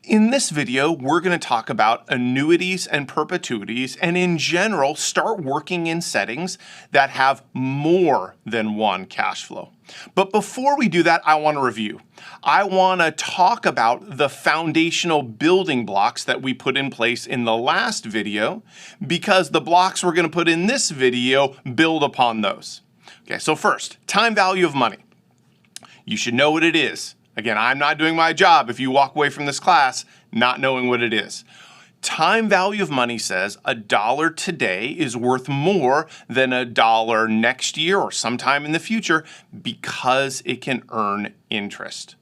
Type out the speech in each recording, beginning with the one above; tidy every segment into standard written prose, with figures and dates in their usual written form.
In this video, we're going to talk about annuities and perpetuities, and in general, start working in settings that have more than one cash flow. But before we do that, I want to review. I want to talk about the foundational building blocks that we put in place in the last video, because the blocks we're going to put in this video build upon those. Okay, so first, time value of money. You should know what it is. Again, I'm not doing my job if you walk away from this class not knowing what it is. Time value of money says $1 today is worth more than $1 next year or sometime in the future because it can earn interest.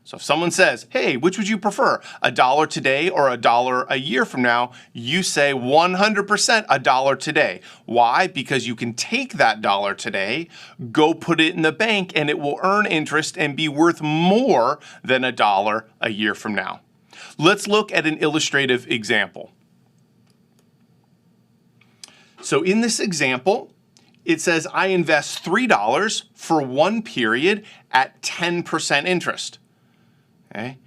So if someone says, hey, which would you prefer, $1 today or $1 a year from now? You say 100% $1 today. Why? Because you can take that dollar today, go put it in the bank, and it will earn interest and be worth more than $1 a year from now. Let's look at an illustrative example. So in this example, it says I invest $3 for one period at 10% interest. Okay.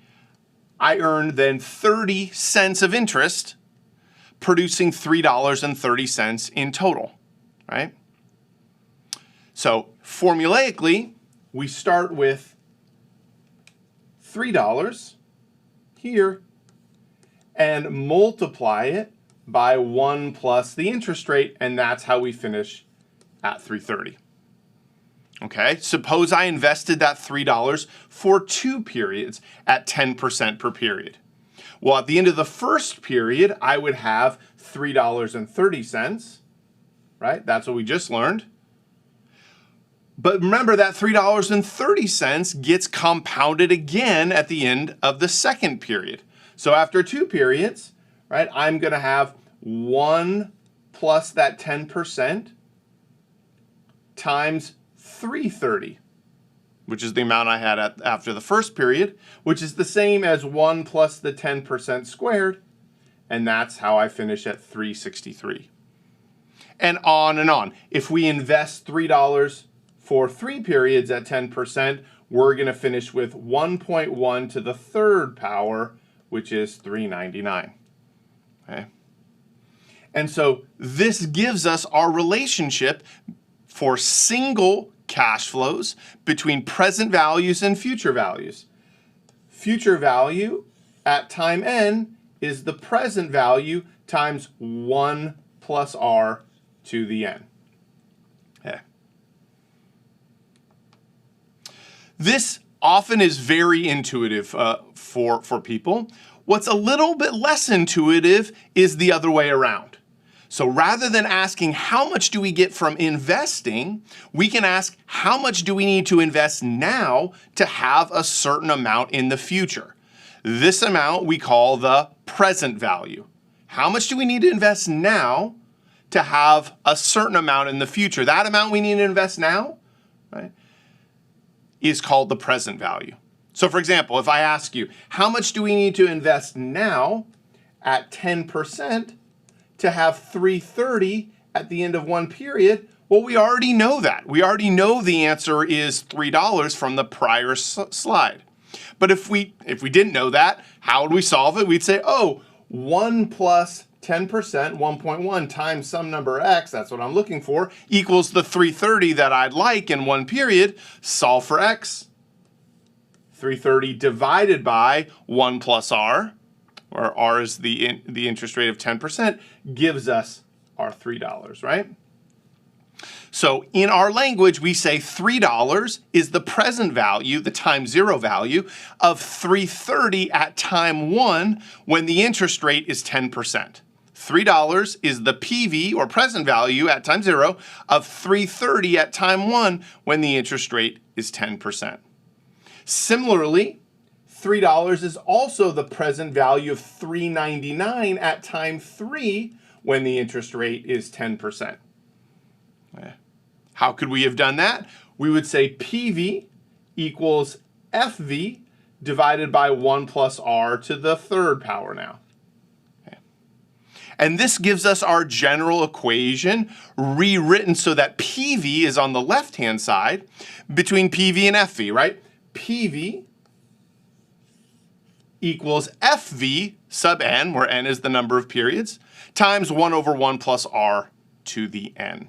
I earn then 30 cents of interest, producing $3.30 in total, right? So formulaically, we start with $3 here and multiply it by 1 plus the interest rate, and that's how we finish at $3.30. Okay, suppose I invested that $3 for 2 periods at 10% per period. Well, at the end of the first period, I would have $3.30, right? That's what we just learned. But remember that $3.30 gets compounded again at the end of the second period. So after 2 periods, right, I'm going to have 1 plus that 10% times $3.30, which is the amount I had after the first period, which is the same as 1 plus the 10% squared, and that's how I finish at $3.63. And on and on. If we invest $3 for 3 periods at 10%, we're going to finish with 1.1 to the third power, which is $3.99. Okay? And so this gives us our relationship for single cash flows between present values and future values. Future value at time n is the present value times 1 plus r to the n. Okay. This often is very intuitive for people. What's a little bit less intuitive is the other way around. So rather than asking how much do we get from investing, we can ask how much do we need to invest now to have a certain amount in the future. This amount we call the present value. How much do we need to invest now to have a certain amount in the future? That amount we need to invest now, right, is called the present value. So for example, if I ask you, how much do we need to invest now at 10% to have $3.30 at the end of one period? Well, we already know that. We already know the answer is $3 from the prior slide. But if we didn't know that, how would we solve it? We'd say, oh, 1 plus 10%, 1.1 times some number x, that's what I'm looking for, equals the $3.30 that I'd like in one period. Solve for x. $3.30 divided by 1 plus r, or r is the interest rate of 10%, gives us our $3, right? So in our language, we say $3 is the present value, the time zero value, of $3.30 at time 1 when the interest rate is 10%. $3 is the PV, or present value, at time 0 of $3.30 at time 1 when the interest rate is 10%. Similarly, $3 is also the present value of $3.99 at time 3 when the interest rate is 10%. How could we have done that? We would say PV equals FV divided by 1 plus r to the third power now. Okay. And this gives us our general equation rewritten so that PV is on the left-hand side between PV and FV, right? PV equals FV sub n, where n is the number of periods, times 1 over 1 plus r to the n.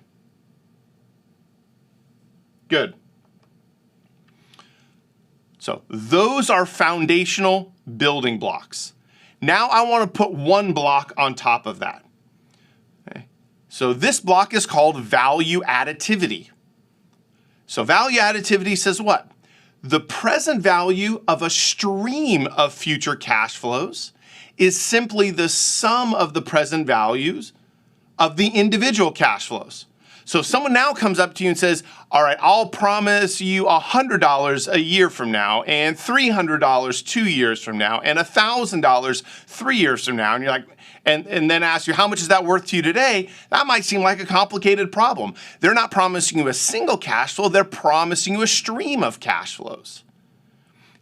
Good. So those are foundational building blocks. Now I want to put one block on top of that. Okay. So this block is called value additivity. So value additivity says what? The present value of a stream of future cash flows is simply the sum of the present values of the individual cash flows. So if someone now comes up to you and says, all right, I'll promise you $100 a year from now, and $300 2 years from now, and $1,000 3 years from now, and you're like, and then ask you, how much is that worth to you today? That might seem like a complicated problem. They're not promising you a single cash flow, they're promising you a stream of cash flows.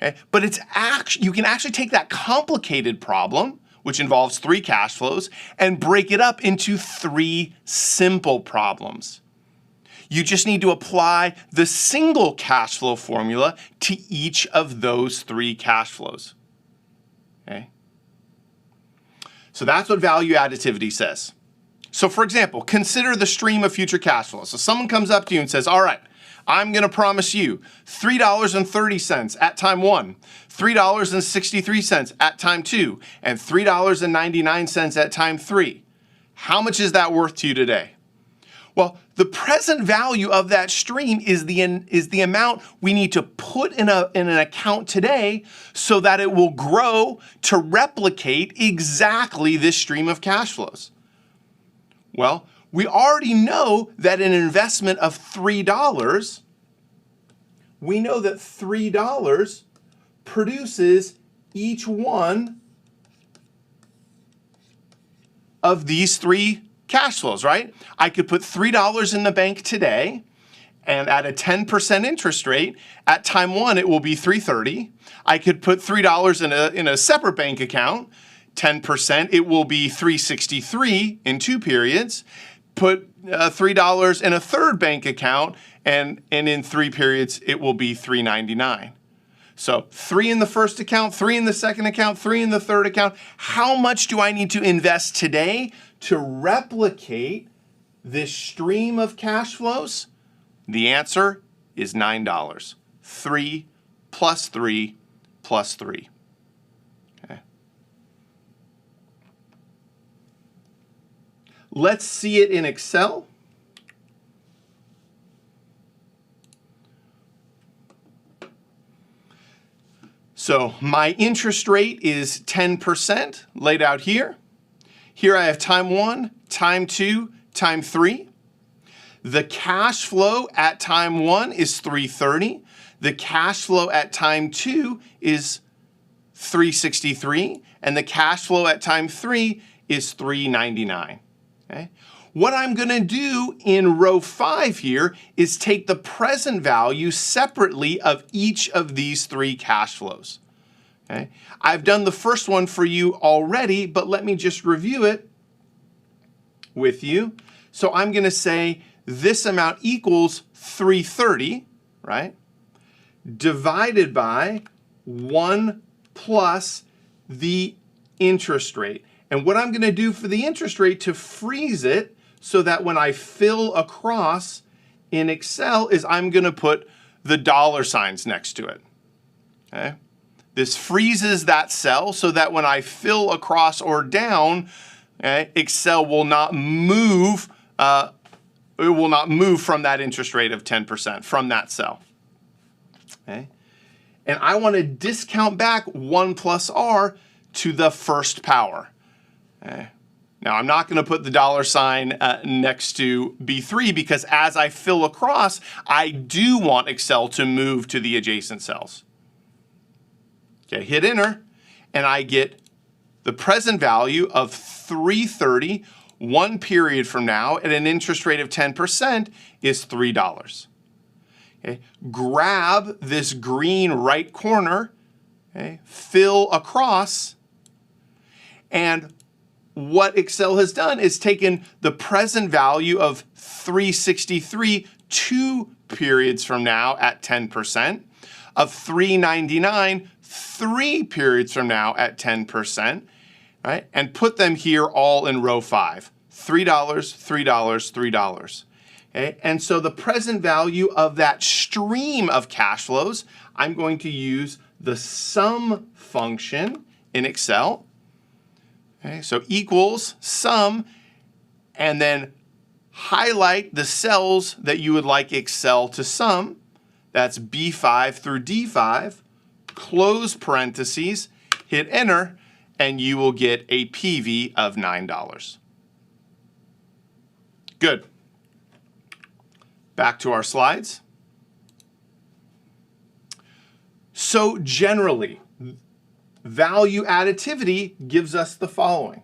Okay? But you can actually take that complicated problem, which involves 3 cash flows, and break it up into 3 simple problems. You just need to apply the single cash flow formula to each of those 3 cash flows. Okay? So that's what value additivity says. So for example, consider the stream of future cash flows. So someone comes up to you and says, all right, I'm going to promise you $3.30 at time 1, $3.63 at time 2, and $3.99 at time 3. How much is that worth to you today? Well, the present value of that stream is the amount we need to put in an account today so that it will grow to replicate exactly this stream of cash flows. Well, we already know that an investment of $3, we know that $3 produces each one of these 3 cash flows, right? I could put $3 in the bank today, and at a 10% interest rate, at time 1 it will be $3.30. I could put $3 in a separate bank account, 10%, it will be $3.63 in 2 periods. Put $3 in a third bank account, and in 3 periods it will be $3.99. So 3 in the first account, 3 in the second account, 3 in the third account. How much do I need to invest today to replicate this stream of cash flows? The answer is $9. 3 plus 3 plus 3. Okay. Let's see it in Excel. So my interest rate is 10% laid out here. Here I have time 1, time 2, time 3. The cash flow at time 1 is $3.30. The cash flow at time 2 is $3.63. And the cash flow at time 3 is $3.99. Okay? What I'm going to do in row 5 here is take the present value separately of each of these 3 cash flows. Okay? I've done the first one for you already, but let me just review it with you. So I'm going to say this amount equals $3.30, right? Divided by 1 plus the interest rate. And what I'm going to do for the interest rate to freeze it so that when I fill across in Excel is I'm going to put the dollar signs next to it. Okay? This freezes that cell so that when I fill across or down, okay, Excel will not move. It will not move from that interest rate of 10% from that cell. Okay? And I want to discount back 1 plus r to the first power. Okay? Now, I'm not going to put the dollar sign next to B3 because as I fill across, I do want Excel to move to the adjacent cells. Okay, hit enter, and I get the present value of $3.30 1 period from now at an interest rate of 10% is $3. Okay, grab this green right corner, okay, fill across, and what Excel has done is taken the present value of $3.63 2 periods from now at 10%, of $3.99 3 periods from now at 10%, right? And put them here all in row 5. $3, $3, $3. Okay? And so the present value of that stream of cash flows, I'm going to use the sum function in Excel. Okay? So equals sum, and then highlight the cells that you would like Excel to sum. That's B5 through D5. Close parentheses, hit enter, and you will get a PV of $9. Good. Back to our slides. So generally, value additivity gives us the following.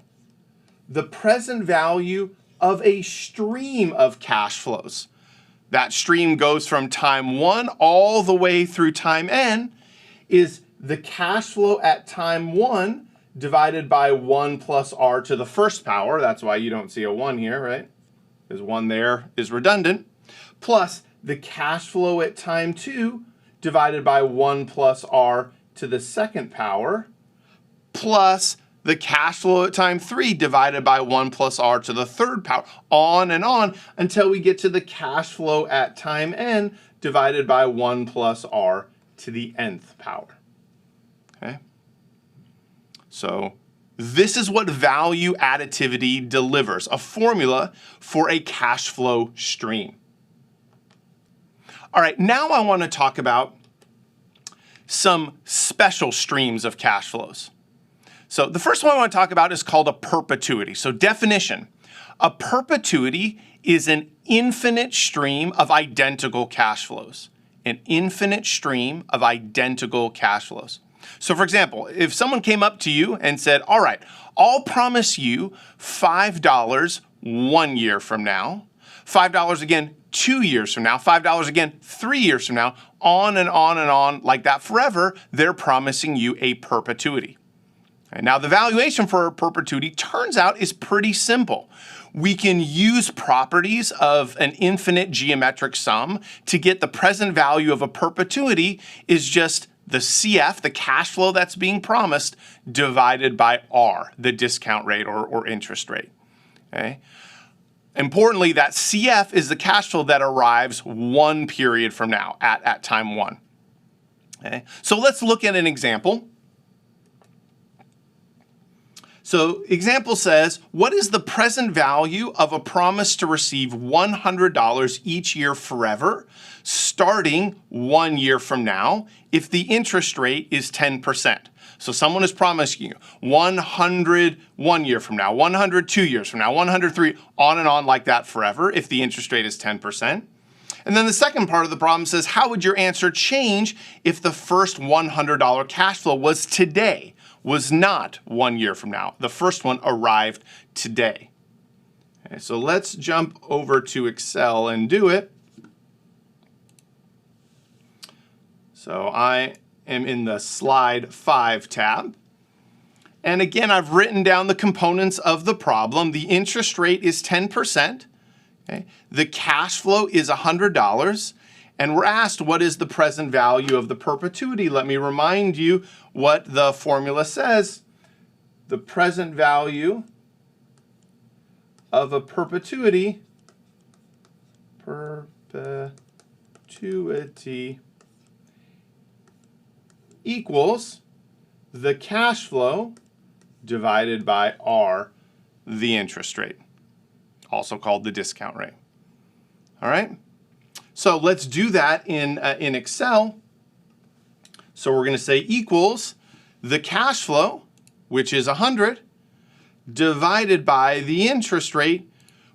The present value of a stream of cash flows. That stream goes from time 1 all the way through time n, is the cash flow at time 1 divided by 1 plus r to the first power. That's why you don't see a 1 here, right? Because 1 there is redundant. Plus the cash flow at time 2 divided by 1 plus r to the second power, plus the cash flow at time 3 divided by 1 plus r to the third power, on and on until we get to the cash flow at time n divided by 1 plus r to the nth power. Okay? So this is what value additivity delivers, a formula for a cash flow stream. All right, now I want to talk about some special streams of cash flows. So the first one I want to talk about is called a perpetuity. So definition, a perpetuity is an infinite stream of identical cash flows. An infinite stream of identical cash flows. So for example, if someone came up to you and said, all right, I'll promise you $5 1 year from now, $5 again 2 years from now, $5 again 3 years from now, on and on and on like that forever, they're promising you a perpetuity. And now the valuation for a perpetuity turns out is pretty simple. We can use properties of an infinite geometric sum to get the present value of a perpetuity is just the CF, the cash flow that's being promised, divided by R, the discount rate or interest rate. Okay? Importantly, that CF is the cash flow that arrives 1 period from now at time 1. Okay? So let's look at an example. So example says, what is the present value of a promise to receive $100 each year forever, starting 1 year from now, if the interest rate is 10%? So someone is promising you 100 1 year from now, 100 2 years from now, 103, on and on like that forever, if the interest rate is 10%. And then the second part of the problem says, how would your answer change if the first $100 cash flow was today? Was not 1 year from now. The first one arrived today. Okay, so let's jump over to Excel and do it. So I am in the Slide 5 tab. And again, I've written down the components of the problem. The interest rate is 10%. Okay? The cash flow is $100. And we're asked, what is the present value of the perpetuity? Let me remind you what the formula says. The present value of a perpetuity equals the cash flow divided by R, the interest rate, also called the discount rate. All right? So let's do that in Excel. So we're going to say equals the cash flow, which is 100, divided by the interest rate,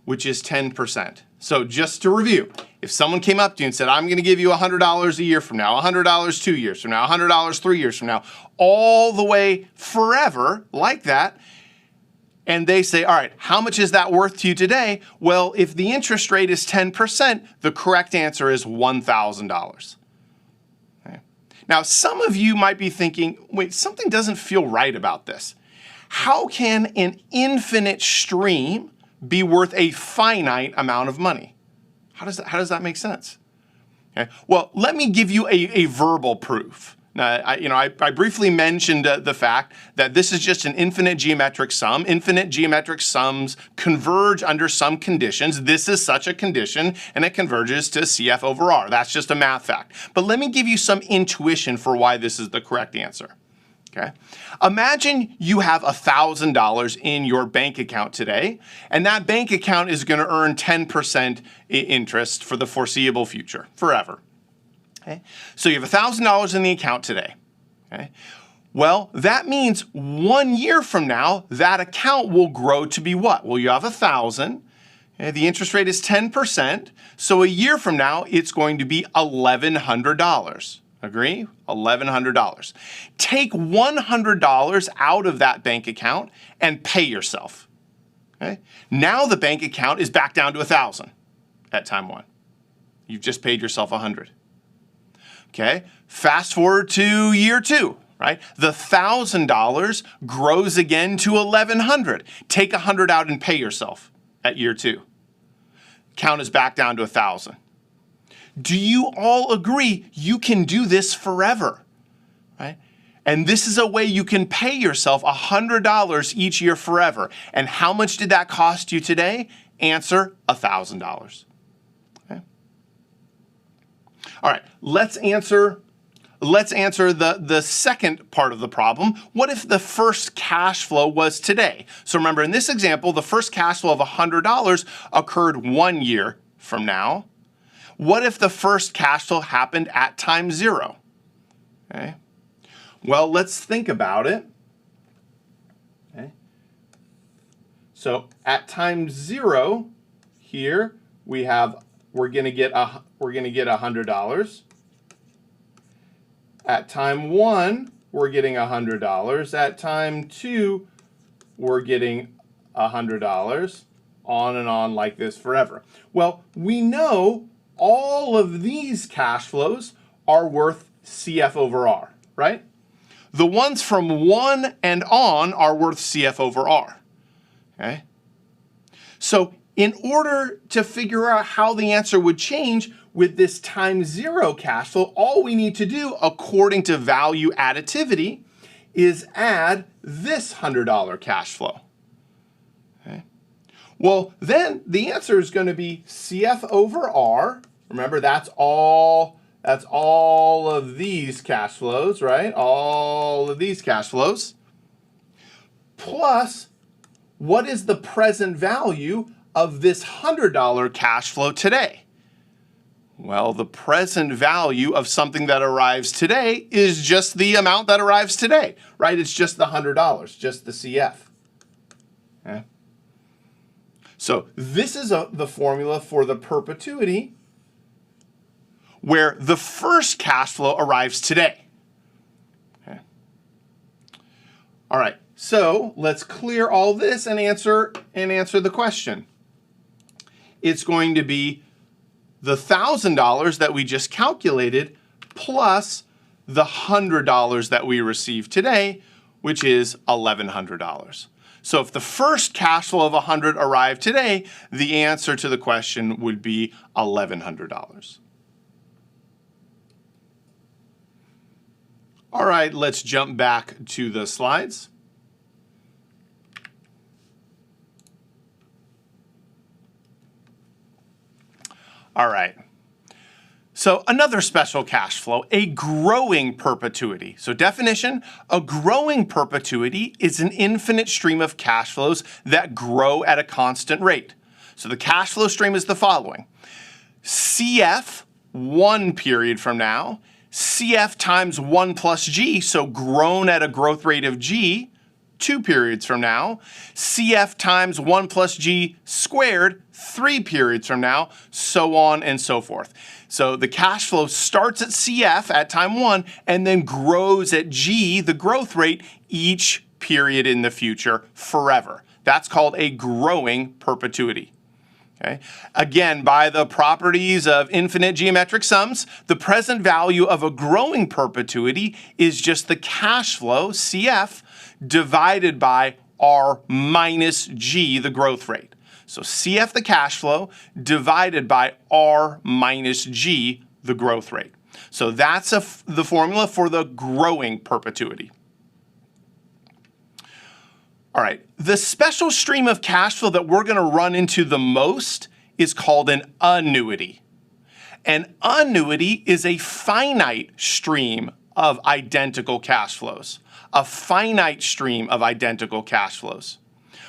which is 10%. So just to review, if someone came up to you and said, I'm going to give you $100 a year from now, $100 2 years from now, $100 3 years from now, all the way forever like that, and they say, all right, how much is that worth to you today? Well, if the interest rate is 10%, the correct answer is $1,000. Okay. Now, some of you might be thinking, wait, something doesn't feel right about this. How can an infinite stream be worth a finite amount of money? How does that make sense? Okay. Well, let me give you a verbal proof. I briefly mentioned the fact that this is just an infinite geometric sum. Infinite geometric sums converge under some conditions. This is such a condition, and it converges to CF over R. That's just a math fact. But let me give you some intuition for why this is the correct answer. Okay. Imagine you have $1,000 in your bank account today, and that bank account is going to earn 10% interest for the foreseeable future, forever. Okay. So you have $1,000 in the account today. Okay. Well, that means 1 year from now, that account will grow to be what? Well, you have 1,000. Okay. The interest rate is 10%. So a year from now, it's going to be $1,100. Agree? $1,100. Take $100 out of that bank account and pay yourself. Okay? Now the bank account is back down to 1,000 at time 1. You've just paid yourself 100. Okay? Fast forward to year 2, right? The $1,000 grows again to 1,100. Take 100 out and pay yourself at year 2. Count is back down to 1,000. Do you all agree you can do this forever, right? And this is a way you can pay yourself $100 each year forever. And how much did that cost you today? Answer, $1,000. Okay. All right, let's answer the second part of the problem. What if the first cash flow was today? So remember, in this example, the first cash flow of $100 occurred 1 year from now. What if the first cash flow happened at time 0? Okay. Well, let's think about it. Okay. So at time 0 here we're going to get $100. At time 1 we're getting $100. At time 2 we're getting $100. On and on like this forever. Well, we know all of these cash flows are worth CF over R, right? The ones from 1 and on are worth CF over R, okay? So in order to figure out how the answer would change with this time 0 cash flow, all we need to do, according to value additivity, is add this $100 cash flow. Okay? Well, then the answer is going to be CF over R. Remember, that's all of these cash flows, right? All of these cash flows. Plus, what is the present value of this $100 cash flow today? Well, the present value of something that arrives today is just the amount that arrives today, right? It's just the $100, just the CF. Okay. So this is the formula for the perpetuity where the first cash flow arrives today. Okay. All right, so let's clear all this and answer the question. It's going to be the $1,000 that we just calculated plus the $100 that we received today, which is $1,100. So if the first cash flow of 100 arrived today, the answer to the question would be $1,100. All right, let's jump back to the slides. All right. So another special cash flow, a growing perpetuity. So definition, a growing perpetuity is an infinite stream of cash flows that grow at a constant rate. So the cash flow stream is the following. CF, 1 period from now, CF times 1 plus G, so grown at a growth rate of G, 2 periods from now, CF times 1 plus G squared, 3 periods from now, so on and so forth. So the cash flow starts at CF at time 1 and then grows at G, the growth rate, each period in the future forever. That's called a growing perpetuity. Okay. Again, by the properties of infinite geometric sums, the present value of a growing perpetuity is just the cash flow, CF, divided by R minus G, the growth rate. So CF, the cash flow, divided by R minus G, the growth rate. So that's the formula for the growing perpetuity. All right, the special stream of cash flow that we're going to run into the most is called an annuity. An annuity is a finite stream of identical cash flows, a finite stream of identical cash flows,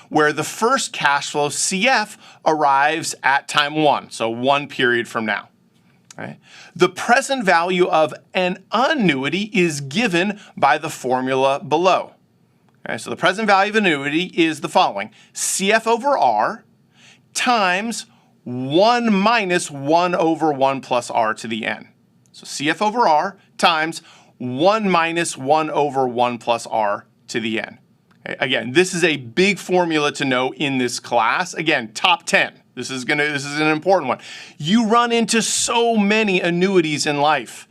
where the first cash flow, CF, arrives at time 1, so 1 period from now. Right? The present value of an annuity is given by the formula below. Okay, so the present value of annuity is the following: CF over R times 1 minus 1 over 1 plus R to the n. So CF over R times 1 minus 1 over 1 plus R to the n. Okay, again, this is a big formula to know in this class. Again, top 10. This is an important one. You run into so many annuities in life.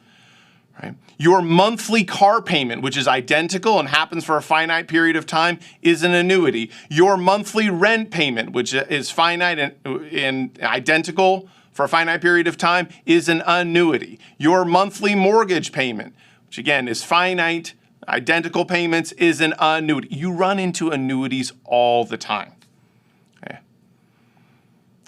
Right? Your monthly car payment, which is identical and happens for a finite period of time, is an annuity. Your monthly rent payment, which is finite and identical for a finite period of time, is an annuity. Your monthly mortgage payment, which again is finite, identical payments, is an annuity. You run into annuities all the time. Okay.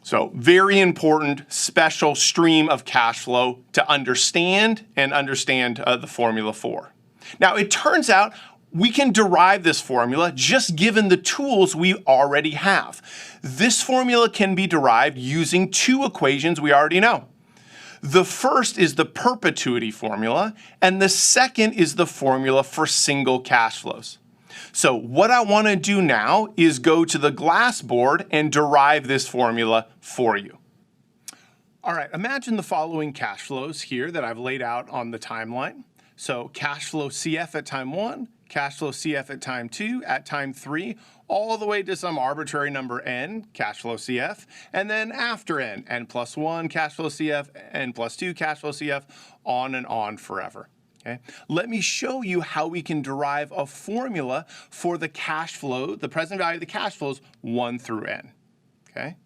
So very important special stream of cash flow to understand the formula for. Now it turns out we can derive this formula just given the tools we already have. This formula can be derived using 2 equations we already know. The first is the perpetuity formula, and the second is the formula for single cash flows. So what I want to do now is go to the glass board and derive this formula for you. All right, imagine the following cash flows here that I've laid out on the timeline. So cash flow CF at time 1, cash flow CF at time 2, at time 3, all the way to some arbitrary number n, cash flow CF, and then after n plus 1, cash flow CF, n plus 2, cash flow CF, on forever. Okay. Let me show you how we can derive a formula for the cash flow, the present value of the cash flows 1 through n. Okay.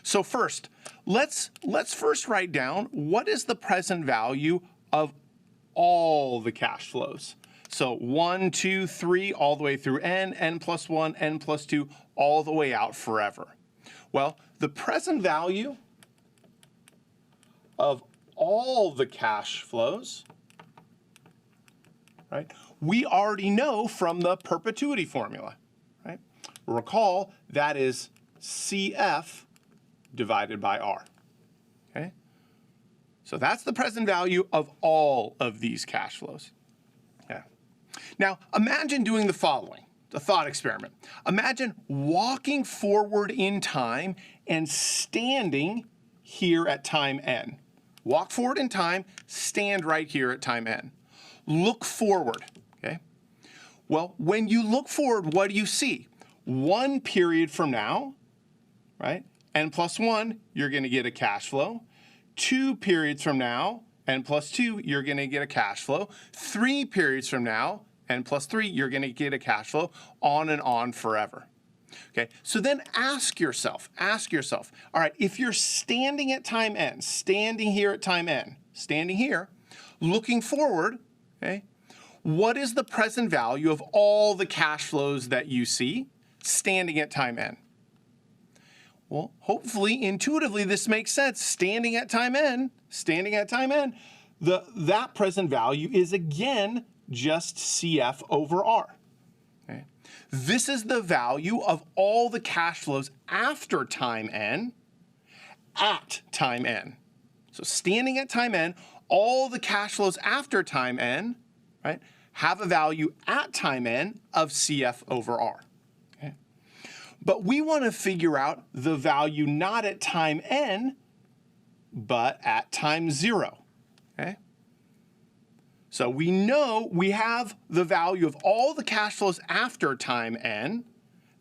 So first, let's first write down what is the present value of all the cash flows. So 1, 2, 3, all the way through n plus 1, n plus 2, all the way out forever. Well, the present value of all the cash flows, right, we already know from the perpetuity formula. Right? Recall that is CF divided by R. Okay? So that's the present value of all of these cash flows. Okay. Now imagine doing the following, the thought experiment. Imagine walking forward in time and standing here at time n. Walk forward in time, stand right here at time n. Look forward, okay? Well, when you look forward, what do you see? 1 period from now, right? N plus 1, you're going to get a cash flow. 2 periods from now, n plus 2, you're going to get a cash flow. 3 periods from now, n plus 3, you're going to get a cash flow, on forever. Okay, so then ask yourself, all right, if you're standing at time n, standing here at time n, standing here, looking forward, okay, what is the present value of all the cash flows that you see standing at time n? Well, hopefully, intuitively, this makes sense. Standing at time n, that present value is again just CF over R. Okay. This is the value of all the cash flows after time n at time n. So standing at time n, all the cash flows after time n, right, have a value at time n of CF over R. Okay. But we want to figure out the value not at time n, but at time 0. Okay. So we know we have the value of all the cash flows after time n,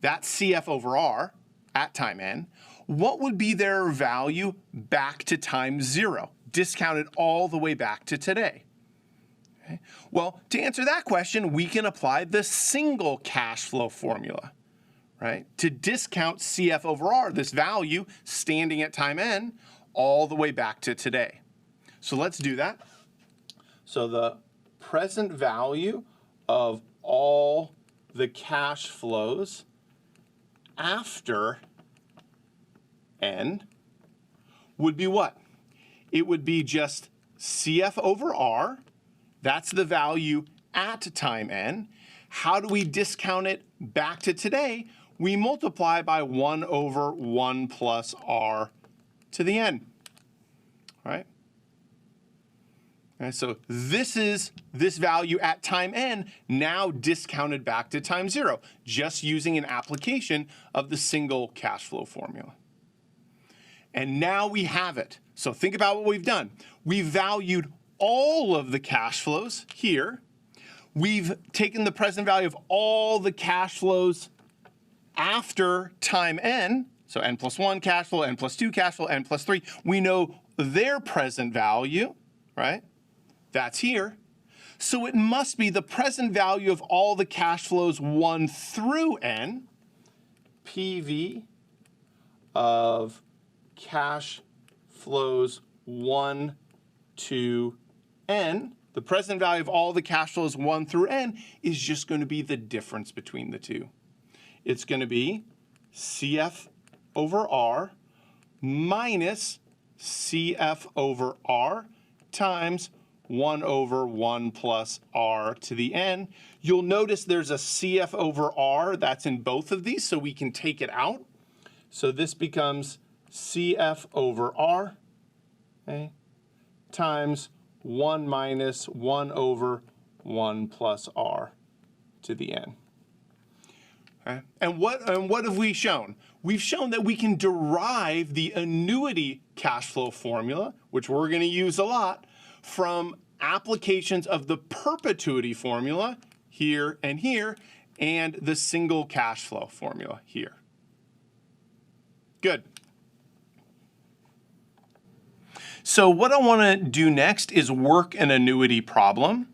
that's CF over R at time n. What would be their value back to time 0, discounted all the way back to today? Okay. Well, to answer that question, we can apply the single cash flow formula, right, to discount CF over R, this value standing at time n, all the way back to today. So let's do that. So the present value of all the cash flows after N would be what? It would be just CF over R. That's the value at time N. How do we discount it back to today? We multiply by 1 over 1 plus R to the N. All right? So this is this value at time N now discounted back to time 0, just using an application of the single cash flow formula. And now we have it. So think about what we've done. We've valued all of the cash flows here. We've taken the present value of all the cash flows after time N, so N plus 1 cash flow, N plus 2 cash flow, N plus 3. We know their present value, right? That's here. So it must be the present value of all the cash flows 1 through N, PV of cash flows 1 to N. The present value of all the cash flows 1 through N is just going to be the difference between the two. It's going to be CF over R minus CF over R times 1 over 1 plus R to the N. You'll notice there's a CF over R that's in both of these, so we can take it out. So this becomes CF over R, okay, times 1 minus 1 over 1 plus R to the N. Okay. And what have we shown? We've shown that we can derive the annuity cash flow formula, which we're going to use a lot, from applications of the perpetuity formula here, and the single cash flow formula here. Good. So what I want to do next is work an annuity problem.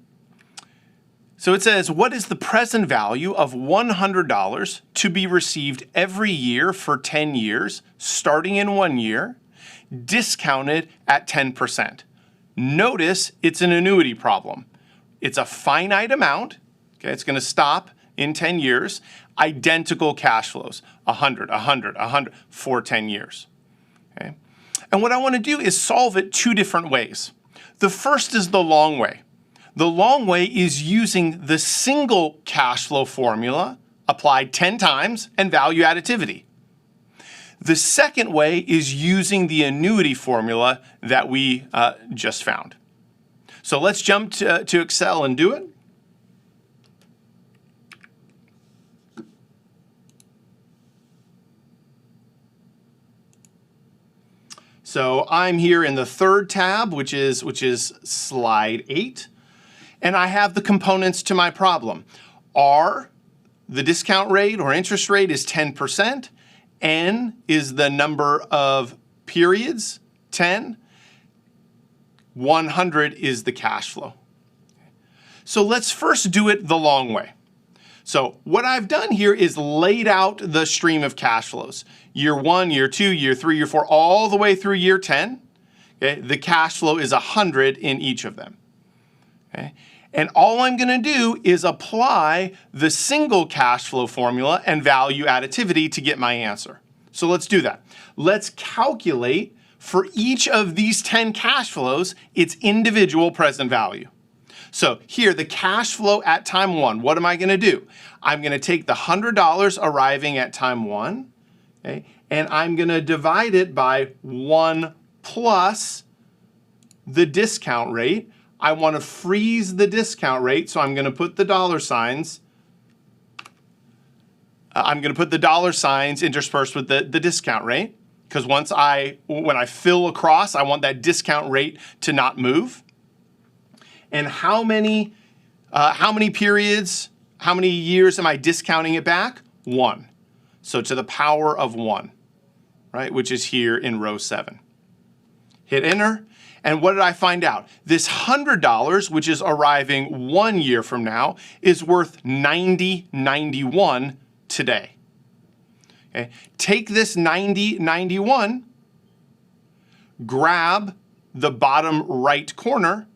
So it says, what is the present value of $100 to be received every year for 10 years, starting in 1 year, discounted at 10%? Notice it's an annuity problem. It's a finite amount. Okay, it's going to stop in 10 years. Identical cash flows, 100, 100, 100 for 10 years. Okay? And what I want to do is solve it 2 different ways. The first is the long way. The long way is using the single cash flow formula applied 10 times and value additivity. The second way is using the annuity formula that we just found. So let's jump to Excel and do it. So I'm here in the third tab, which is slide 8. And I have the components to my problem. R, the discount rate or interest rate, is 10%. N is the number of periods, 10. 100 is the cash flow. So let's first do it the long way. So what I've done here is laid out the stream of cash flows. Year 1, year 2, year 3, year 4, all the way through year 10. Okay? The cash flow is 100 in each of them. Okay? And all I'm going to do is apply the single cash flow formula and value additivity to get my answer. So let's do that. Let's calculate for each of these 10 cash flows its individual present value. So here, the cash flow at time 1, what am I going to do? I'm going to take the $100 arriving at time 1, okay, and I'm going to divide it by 1 plus the discount rate. I want to freeze the discount rate, so I'm going to put the dollar signs. I'm going to put the dollar signs interspersed with the discount rate, because when I fill across, I want that discount rate to not move. And how many periods, how many years am I discounting it back? 1. So to the power of 1, right, which is here in row 7. Hit enter. And what did I find out? This $100, which is arriving 1 year from now, is worth $90.91 today. Okay. Take this $90.91, grab the bottom right corner,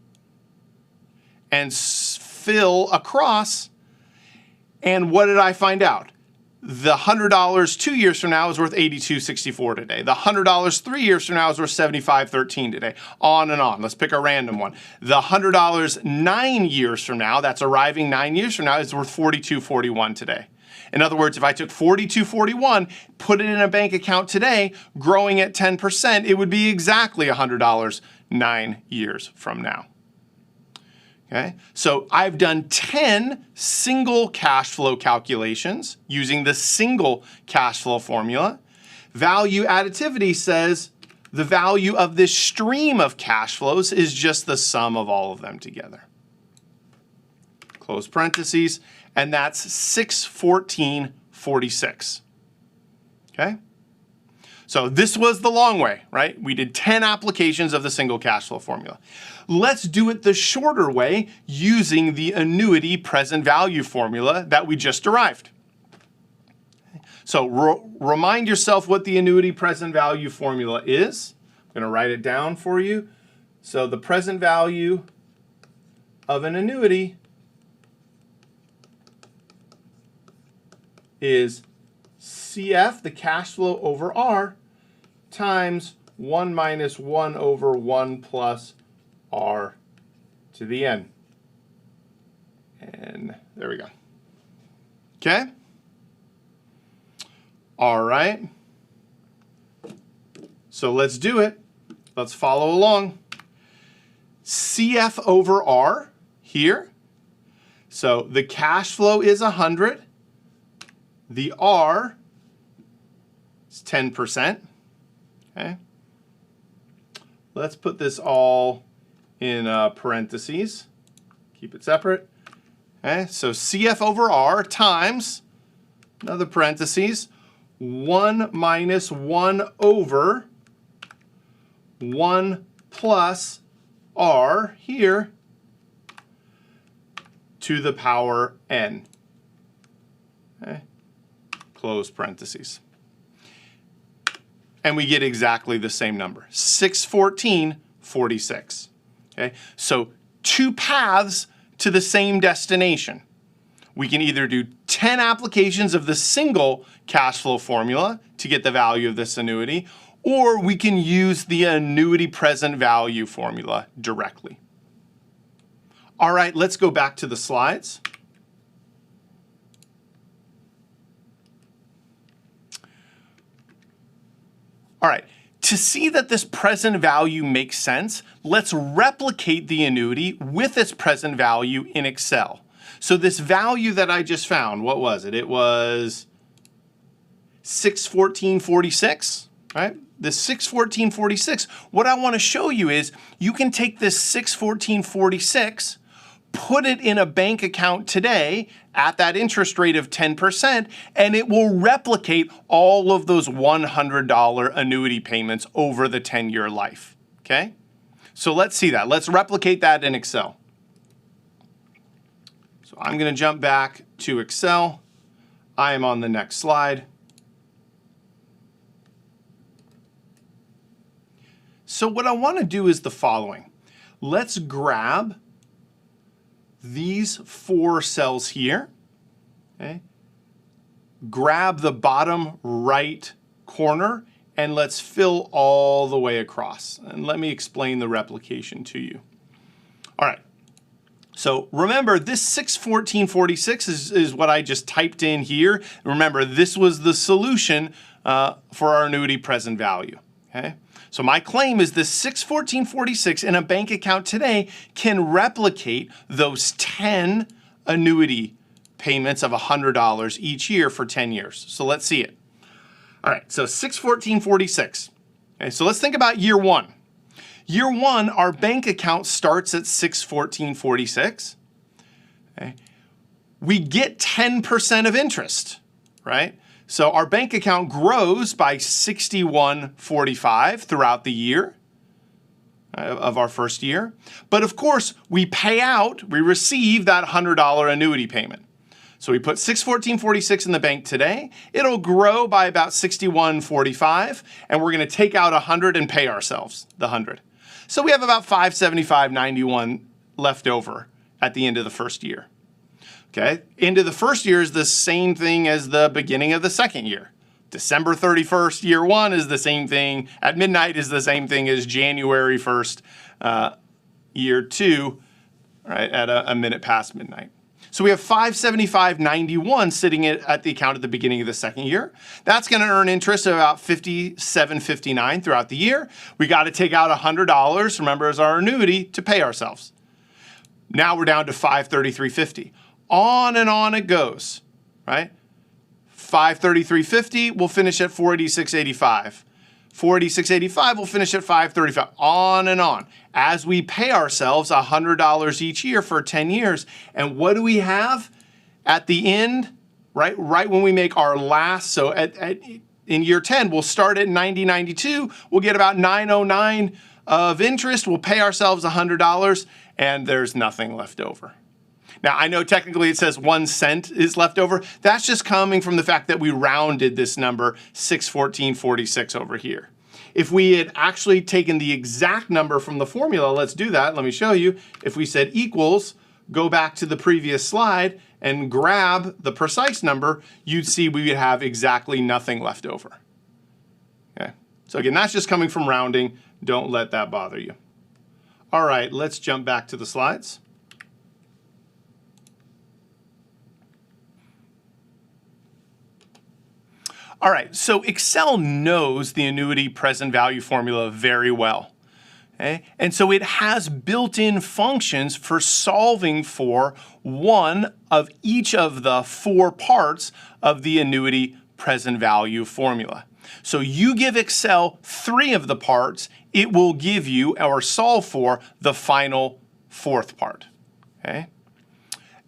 and fill across. And what did I find out? The $100 2 years from now is worth $82.64 today. The $100 3 years from now is worth $75.13 today. On and on. Let's pick a random one. The $100 9 years from now, that's arriving 9 years from now, is worth $42.41 today. In other words, if I took $42.41, put it in a bank account today, growing at 10%, it would be exactly $100 9 years from now. Okay, so I've done 10 single cash flow calculations using the single cash flow formula. Value additivity says the value of this stream of cash flows is just the sum of all of them together. Close parentheses, and that's 614.46. Okay? So this was the long way, right? We did 10 applications of the single cash flow formula. Let's do it the shorter way using the annuity present value formula that we just derived. So remind yourself what the annuity present value formula is. I'm going to write it down for you. So the present value of an annuity is CF, the cash flow over R, times 1 minus 1 over 1 plus R to the n. And there we go. Okay? All right. So let's do it. Let's follow along. CF over R here. So the cash flow is 100. The R is 10%. Okay. Let's put this all in parentheses. Keep it separate. Okay. So CF over R times, another parentheses, 1 minus 1 over 1 plus R here to the power n. Okay. Close parentheses. And we get exactly the same number, 614.46. Okay? So two paths to the same destination. We can either do 10 applications of the single cash flow formula to get the value of this annuity, or we can use the annuity present value formula directly. All right, let's go back to the slides. All right, to see that this present value makes sense, let's replicate the annuity with its present value in Excel. So this value that I just found, what was it? It was 614.46, right? This 614.46, what I want to show you is you can take this 614.46, put it in a bank account today at that interest rate of 10%, and it will replicate all of those $100 annuity payments over the 10-year life, okay? So let's see that. Let's replicate that in Excel. So I'm going to jump back to Excel. I am on the next slide. So what I want to do is the following. Let's grab these 4 cells here, okay? Grab the bottom right corner and let's fill all the way across. And let me explain the replication to you. All right, so remember this 614.46 is what I just typed in here. Remember, this was the solution for our annuity present value, okay? So my claim is this 614.46 in a bank account today can replicate those 10 annuity payments of $100 each year for 10 years. So let's see it. All right, so 614.46. Okay, so let's think about year one. Year one, our bank account starts at 614.46. Okay. We get 10% of interest, right? So our bank account grows by $61.45 throughout the year of our first year. But of course, we pay out, we receive that $100 annuity payment. So we put $614.46 in the bank today. It'll grow by about $61.45, and we're going to take out $100 and pay ourselves the $100. So we have about $575.91 left over at the end of the first year. Okay, end of the first year is the same thing as the beginning of the second year. December 31st, year one is the same thing. At midnight is the same thing as January 1st, year two, right, at a minute past midnight. So we have 575.91 sitting at the account at the beginning of the second year. That's going to earn interest of about $57.59 throughout the year. We got to take out $100, remember, as our annuity to pay ourselves. Now we're down to $533.50. On and on it goes, right? $533.50 will finish at $486.85. $486.85 will finish at $535. On and on. As we pay ourselves $100 each year for 10 years. And what do we have at the end? Right when we make our last, so in year 10, we'll start at $90.92. We'll get about $909 of interest. We'll pay ourselves $100, and there's nothing left over. Now, I know technically it says 1 cent is left over. That's just coming from the fact that we rounded this number 614.46 over here. If we had actually taken the exact number from the formula, let's do that. Let me show you. If we said equals, go back to the previous slide and grab the precise number, you'd see we would have exactly nothing left over. Okay. So again, that's just coming from rounding. Don't let that bother you. All right, let's jump back to the slides. All right, so Excel knows the annuity present value formula very well. Okay? And so it has built-in functions for solving for one of each of the 4 parts of the annuity present value formula. So you give Excel 3 of the parts, it will give you or solve for the final 4th part. Okay?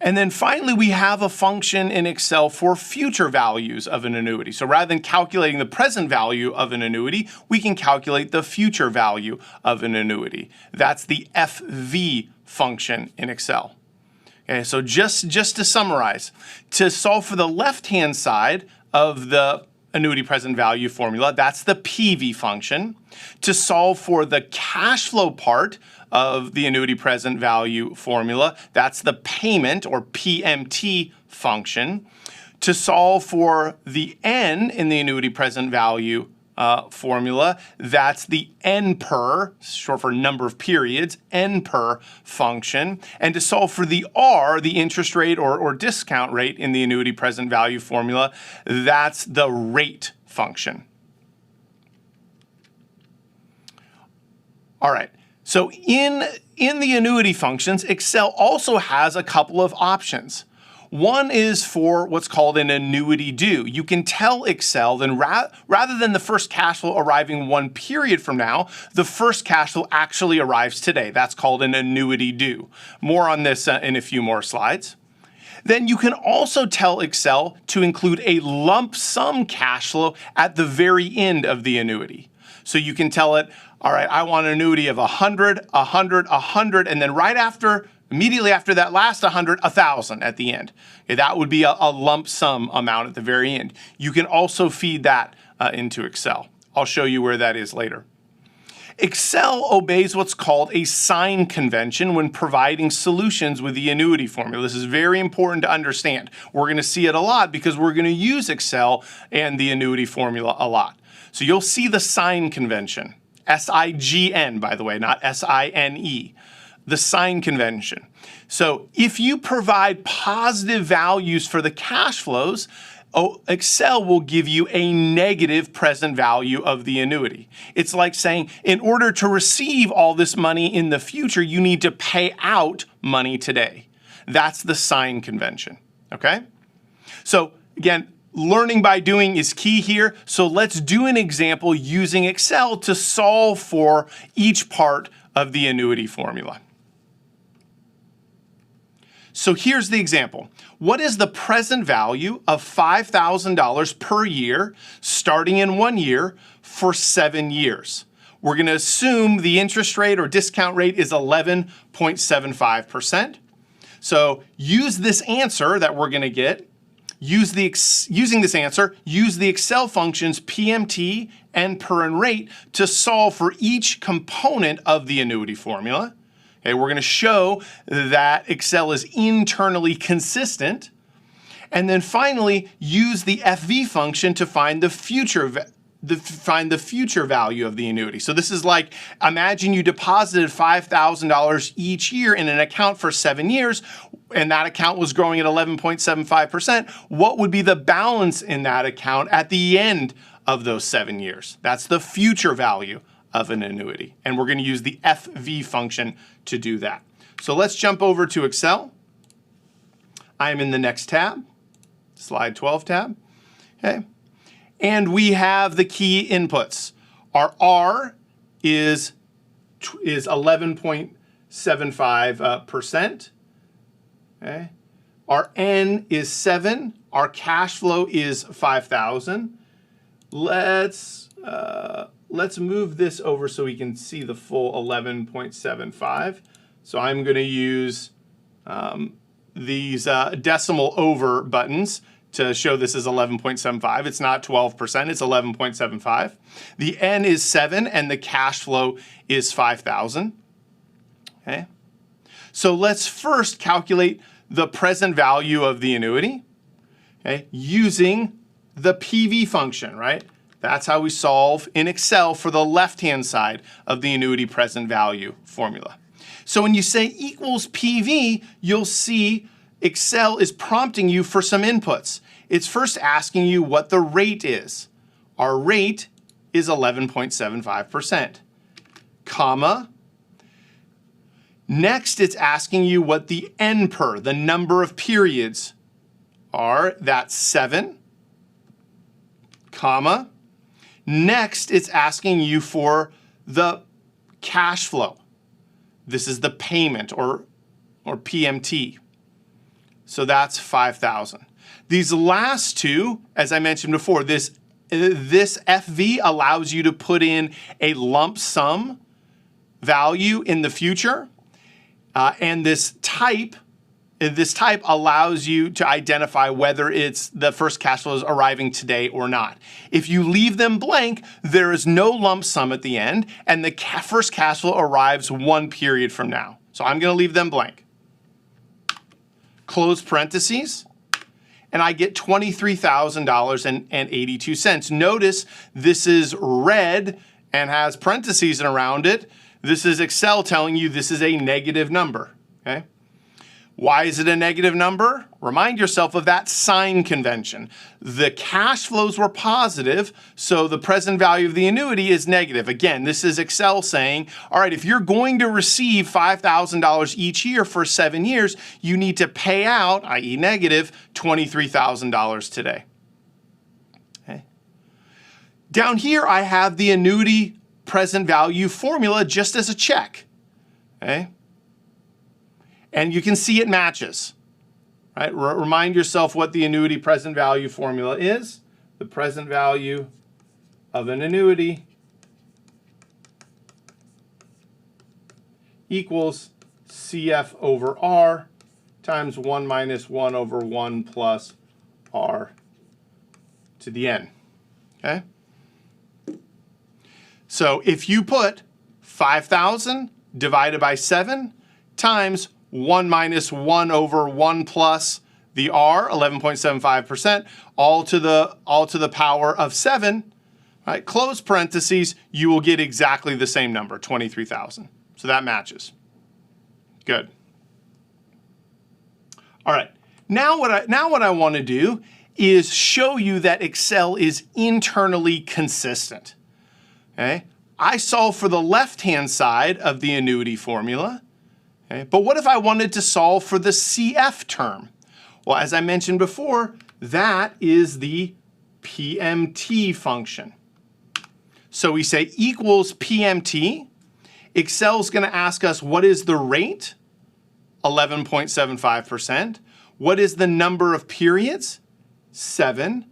And then finally, we have a function in Excel for future values of an annuity. So rather than calculating the present value of an annuity, we can calculate the future value of an annuity. That's the FV function in Excel. Okay, so just to summarize, to solve for the left-hand side of the annuity present value formula, that's the PV function. To solve for the cash flow part of the annuity present value formula, that's the payment or PMT function. To solve for the N in the annuity present value formula, that's the NPER, short for number of periods, NPER function. And to solve for the R, the interest rate or discount rate in the annuity present value formula, that's the rate function. All right. So in the annuity functions, Excel also has a couple of options. One is for what's called an annuity due. You can tell Excel then rather than the first cash flow arriving 1 period from now, the first cash flow actually arrives today. That's called an annuity due. More on this in a few more slides. Then you can also tell Excel to include a lump sum cash flow at the very end of the annuity. So you can tell it, all right, I want an annuity of 100, 100, 100, and then immediately after that last 100, 1,000 at the end. Okay, that would be a lump sum amount at the very end. You can also feed that into Excel. I'll show you where that is later. Excel obeys what's called a sign convention when providing solutions with the annuity formula. This is very important to understand. We're going to see it a lot because we're going to use Excel and the annuity formula a lot. So you'll see the sign convention. S-I-G-N, by the way, not S-I-N-E. The sign convention. So if you provide positive values for the cash flows, Excel will give you a negative present value of the annuity. It's like saying, in order to receive all this money in the future, you need to pay out money today. That's the sign convention, okay? So again, learning by doing is key here. So let's do an example using Excel to solve for each part of the annuity formula. So here's the example. What is the present value of $5,000 per year starting in 1 year for 7 years? We're going to assume the interest rate or discount rate is 11.75%. So use this answer that we're going to get. Using this answer, use the Excel functions PMT, NPER, and rate to solve for each component of the annuity formula. Okay, we're going to show that Excel is internally consistent. And then finally, use the FV function to find the future value of the annuity. So this is like, imagine you deposited $5,000 each year in an account for 7 years, and that account was growing at 11.75%. What would be the balance in that account at the end of those 7 years? That's the future value of an annuity. And we're going to use the FV function to do that. So let's jump over to Excel. I'm in the next tab, slide 12 tab. Okay. And we have the key inputs. Our R is 11.75%. Okay. Our N is 7. Our cash flow is 5,000. Let's move this over so we can see the full 11.75. So I'm going to use these decimal over buttons to show this is 11.75. It's not 12%, it's 11.75. The N is 7 and the cash flow is 5,000. Okay. So let's first calculate the present value of the annuity, okay, using the PV function, right? That's how we solve in Excel for the left-hand side of the annuity present value formula. So when you say equals PV, you'll see Excel is prompting you for some inputs. It's first asking you what the rate is. Our rate is 11.75%, comma. Next, it's asking you what the NPER, the number of periods, are. That's 7, comma. Next, it's asking you for the cash flow. This is the payment or PMT. So that's 5,000. These last two, as I mentioned before, this FV allows you to put in a lump sum value in the future, and this type allows you to identify whether it's the first cash flow is arriving today or not. If you leave them blank, there is no lump sum at the end, and the first cash flow arrives 1 period from now. So I'm going to leave them blank. Close parentheses, and I get $23,000.82. Notice this is red and has parentheses around it. This is Excel telling you this is a negative number. Okay? Why is it a negative number? Remind yourself of that sign convention. The cash flows were positive, so the present value of the annuity is negative. Again, this is Excel saying, all right, if you're going to receive $5,000 each year for 7 years, you need to pay out, i.e. negative, $23,000 today. Okay. Down here, I have the annuity present value formula just as a check. Okay. And you can see it matches, right? Remind yourself what the annuity present value formula is. The present value of an annuity equals CF over R times 1 minus 1 over 1 plus R to the N, okay? So if you put 5,000 divided by 7 times 1 minus 1 over 1 plus the R, 11.75%, all to the power of 7, right? Close parentheses, you will get exactly the same number, 23,000. So that matches. Good. All right. Now what I want to do is show you that Excel is internally consistent. Okay? I solve for the left-hand side of the annuity formula. Okay, but what if I wanted to solve for the CF term? Well, as I mentioned before, that is the PMT function. So we say equals PMT. Excel's going to ask us what is the rate? 11.75%. What is the number of periods? 7.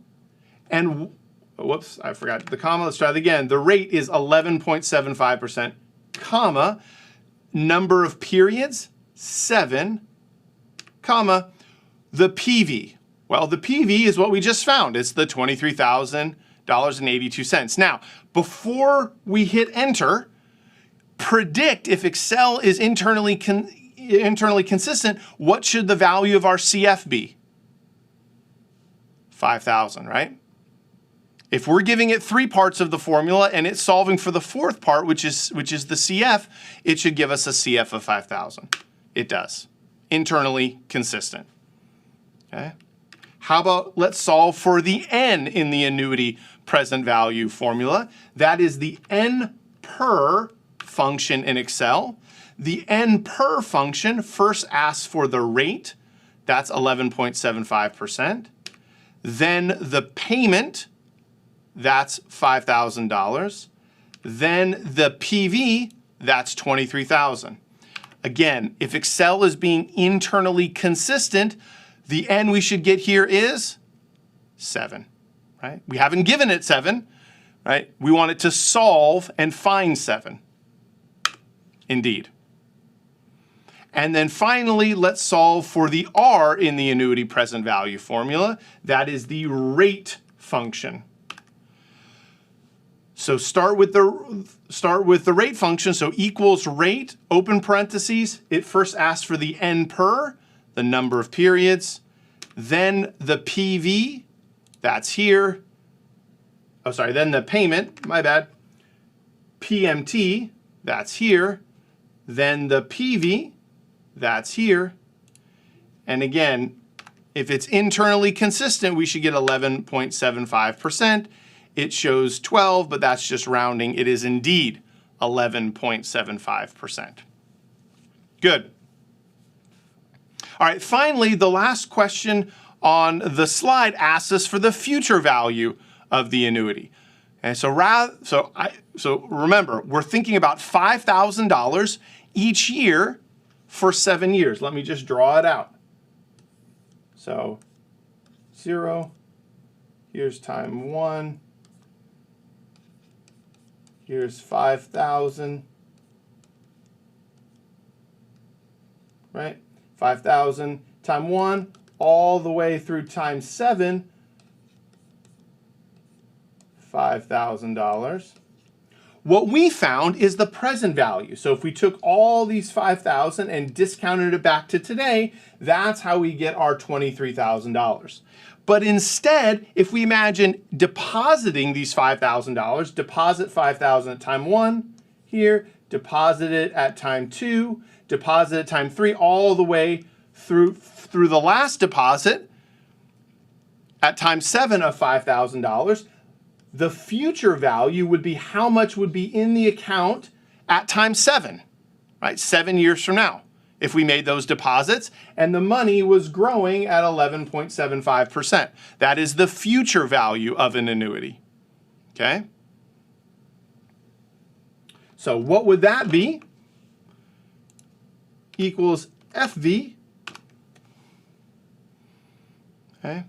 And whoops, I forgot the comma. Let's try that again. The rate is 11.75%, comma. Number of periods, 7, comma, the PV. Well, the PV is what we just found. It's the $23,000.82. Now, before we hit enter, predict if Excel is internally consistent, what should the value of our CF be? 5,000, right? If we're giving it 3 parts of the formula and it's solving for the 4th part, which is the CF, it should give us a CF of 5,000. It does. Internally consistent. Okay? How about let's solve for the N in the annuity present value formula. That is the N per function in Excel. The N per function first asks for the rate. That's 11.75%. Then the payment, that's $5,000. Then the PV, that's $23,000. Again, if Excel is being internally consistent, the N we should get here is 7, right? We haven't given it 7, right? We want it to solve and find 7. Indeed. And then finally, let's solve for the R in the annuity present value formula. That is the rate function. So start with the rate function. So equals rate, open parentheses. It first asks for the N per, the number of periods. Then the PV, that's here. Oh, sorry, then the payment, my bad. PMT, that's here. Then the PV, that's here. And again, if it's internally consistent, we should get 11.75%. It shows 12, but that's just rounding. It is indeed 11.75%. Good. All right, finally, the last question on the slide asks us for the future value of the annuity. And so remember, we're thinking about $5,000 each year for 7 years. Let me just draw it out. So 0, here's time 1, here's 5,000, right? 5,000 time 1 all the way through time 7, $5,000. What we found is the present value. So if we took all these 5,000 and discounted it back to today, that's how we get our $23,000. But instead, if we imagine depositing these $5,000, deposit 5,000 at time 1 here, deposit it at time 2, deposit at time 3, all the way through the last deposit at time 7 of $5,000, the future value would be how much would be in the account at time 7, right? 7 years from now, if we made those deposits and the money was growing at 11.75%. That is the future value of an annuity, okay? So what would that be? Equals FV. Okay.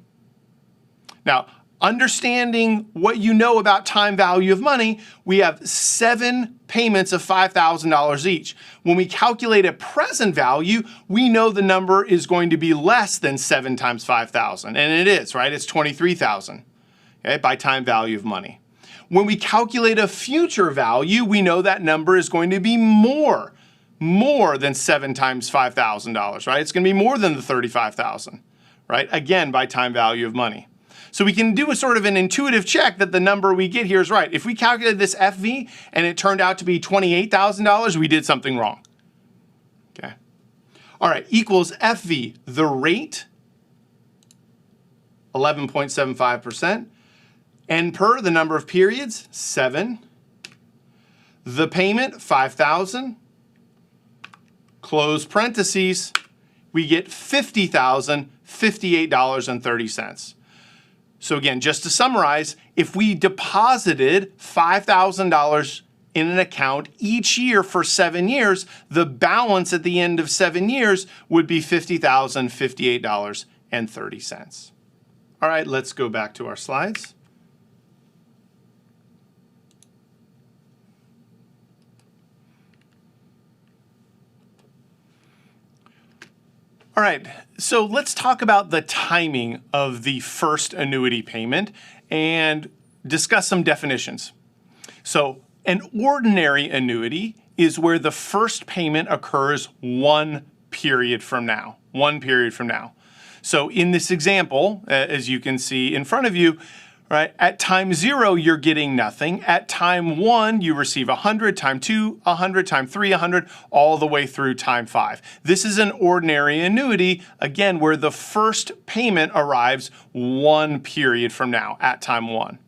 Now, understanding what you know about time value of money, we have 7 payments of $5,000 each. When we calculate a present value, we know the number is going to be less than 7 times 5,000. And it is, right? It's 23,000, okay, by time value of money. When we calculate a future value, we know that number is going to be more than 7 times $5,000, right? It's going to be more than the 35,000, right? Again, by time value of money. So we can do a sort of an intuitive check that the number we get here is right. If we calculated this FV and it turned out to be $28,000, we did something wrong. Okay. All right, equals FV, the rate, 11.75%. N per, the number of periods, 7. The payment, 5,000. Close parentheses, we get $50,058.30. So again, just to summarize, if we deposited $5,000 in an account each year for 7 years, the balance at the end of 7 years would be $50,058.30. All right, let's go back to our slides. All right, so let's talk about the timing of the first annuity payment and discuss some definitions. So an ordinary annuity is where the first payment occurs 1 period from now. 1 period from now. So in this example, as you can see in front of you, right, at time 0, you're getting nothing. At time 1, you receive 100, time 2, 100, time 3, 100, all the way through time 5. This is an ordinary annuity, again, where the first payment arrives 1 period from now, at time 1.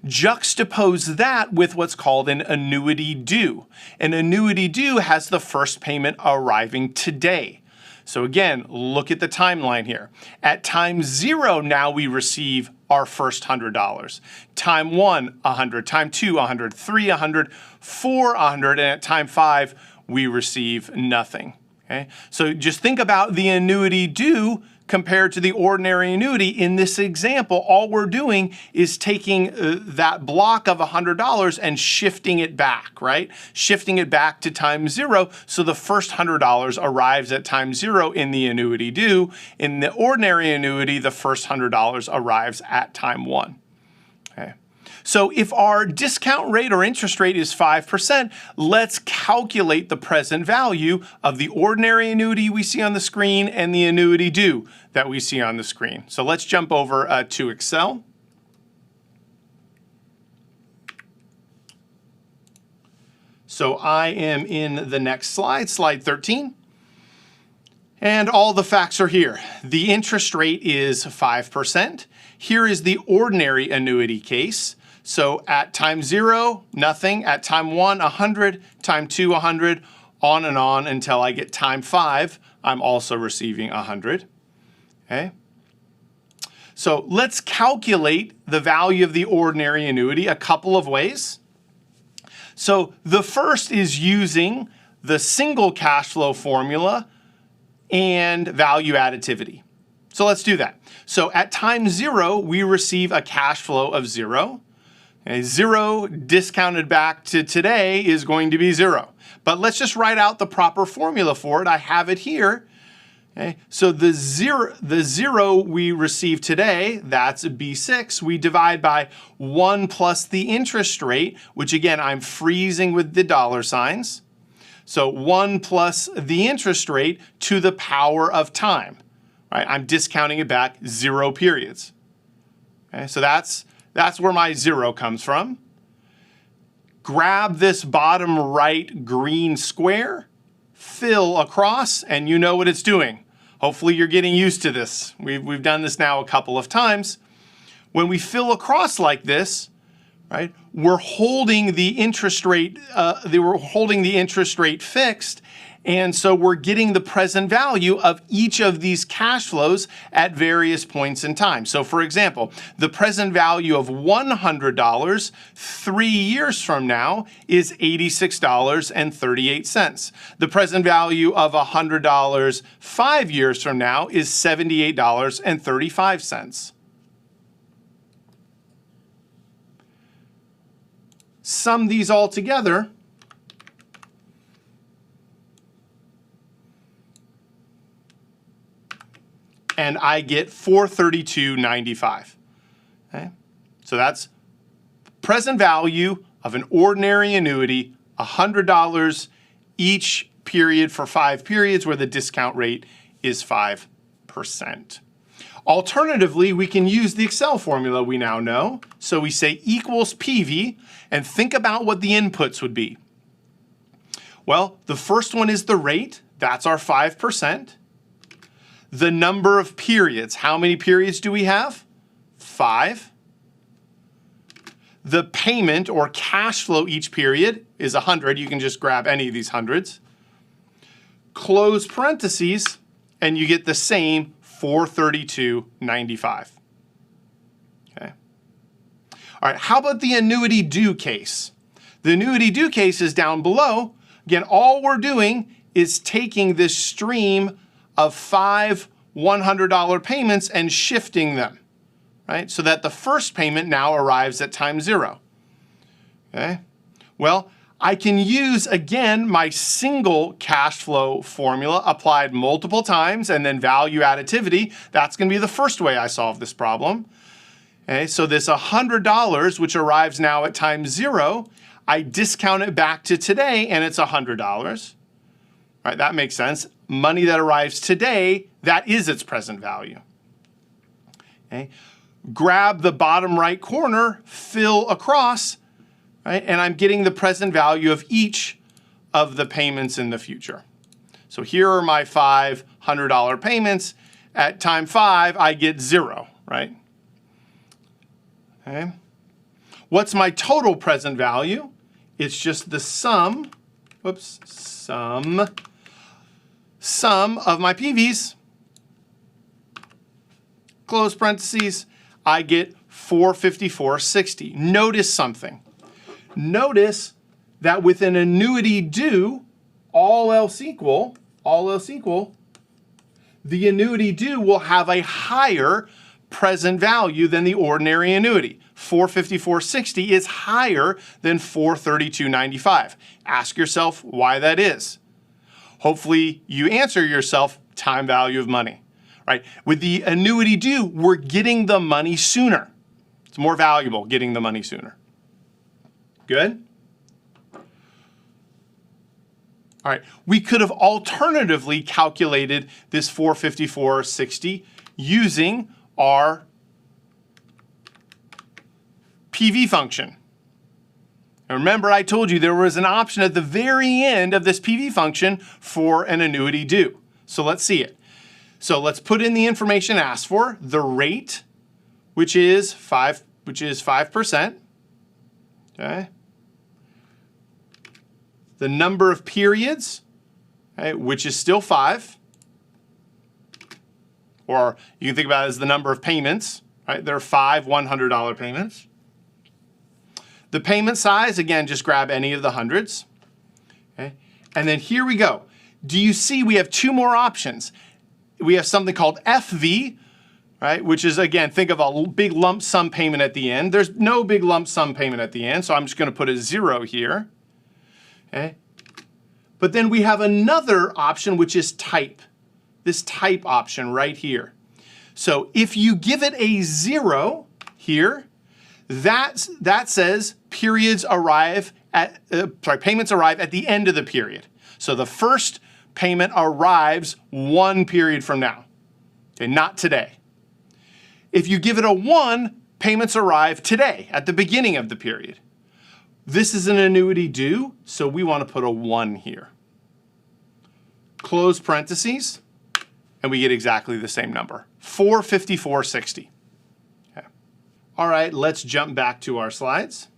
Juxtapose that with what's called an annuity due. An annuity due has the first payment arriving today. So again, look at the timeline here. At time 0, now we receive our first $100. Time 1, 100. Time 2, 100. 3, 100. 4, 100. And at time 5, we receive nothing. Okay? So just think about the annuity due compared to the ordinary annuity. In this example, all we're doing is taking that block of $100 and shifting it back, right? Shifting it back to time 0, so the first $100 arrives at time 0 in the annuity due. In the ordinary annuity, the first $100 arrives at time 1. Okay. So if our discount rate or interest rate is 5%, let's calculate the present value of the ordinary annuity we see on the screen and the annuity due that we see on the screen. So let's jump over to Excel. So I am in the next slide, slide 13. And all the facts are here. The interest rate is 5%. Here is the ordinary annuity case. So at time 0, nothing. At time 1, 100. Time 2, 100. On and on until I get time 5. I'm also receiving 100. Okay. So let's calculate the value of the ordinary annuity a couple of ways. So the first is using the single cash flow formula and value additivity. So let's do that. So at time 0, we receive a cash flow of 0. Okay, 0 discounted back to today is going to be 0. But let's just write out the proper formula for it. I have it here. Okay, so the zero we receive today, that's B6. We divide by 1 plus the interest rate, which again, I'm freezing with the dollar signs. So 1 plus the interest rate to the power of time. Right? I'm discounting it back 0 periods. Okay, so that's where my 0 comes from. Grab this bottom right green square, fill across, and you know what it's doing. Hopefully you're getting used to this. We've done this now a couple of times. When we fill across like this, right, we're holding the interest rate. We're holding the interest rate fixed, and so we're getting the present value of each of these cash flows at various points in time. So, for example, the present value of $100 3 years from now is $86.38. The present value of $100 5 years from now is $78.35. Sum these all together, and I get $432.95. Okay? So that's present value of an ordinary annuity, $100 each period for 5 periods where the discount rate is 5%. Alternatively, we can use the Excel formula we now know. So we say equals PV, and think about what the inputs would be. Well, the first one is the rate. That's our 5%. The number of periods. How many periods do we have? 5. The payment or cash flow each period is 100. You can just grab any of these hundreds. Close parentheses, and you get the same $432.95. Okay. All right, how about the annuity due case? The annuity due case is down below. Again, all we're doing is taking this stream of 5 $100 payments and shifting them, right? So that the first payment now arrives at time 0. Okay. Well, I can use, again, my single cash flow formula applied multiple times and then value additivity. That's going to be the first way I solve this problem. Okay, so this $100, which arrives now at time 0, I discount it back to today, and it's $100. Right, that makes sense. Money that arrives today, that is its present value. Okay. Grab the bottom right corner, fill across, right, and I'm getting the present value of each of the payments in the future. So here are my $500 payments. At time 5, I get 0, right? Okay. What's my total present value? It's just the sum, sum of my PVs, close parentheses, I get $454.60. Notice something. Notice that with an annuity due, all else equal, the annuity due will have a higher present value than the ordinary annuity. $454.60 is higher than $432.95. Ask yourself why that is. Hopefully you answer yourself time value of money, right? With the annuity due, we're getting the money sooner. It's more valuable getting the money sooner. Good? All right, we could have alternatively calculated this $454.60 using our PV function. And remember, I told you there was an option at the very end of this PV function for an annuity due. So let's see it. So let's put in the information asked for, the rate, which is 5%. Okay. The number of periods, okay, which is still 5. Or you can think about it as the number of payments. Right? There are 5 $100 payments. The payment size, again, just grab any of the hundreds. Okay? And then here we go. Do you see we have 2 more options? We have something called FV, right? Which is, again, think of a big lump sum payment at the end. There's no big lump sum payment at the end, so I'm just going to put a 0 here. Okay? But then we have another option, which is type. This type option right here. So if you give it a 0 here, that says periods arrive at payments arrive at the end of the period. So the first payment arrives 1 period from now. Okay, not today. If you give it a 1, payments arrive today at the beginning of the period. This is an annuity due, so we want to put a 1 here. Close parentheses, and we get exactly the same number, $454.60. Okay. All right, let's jump back to our slides.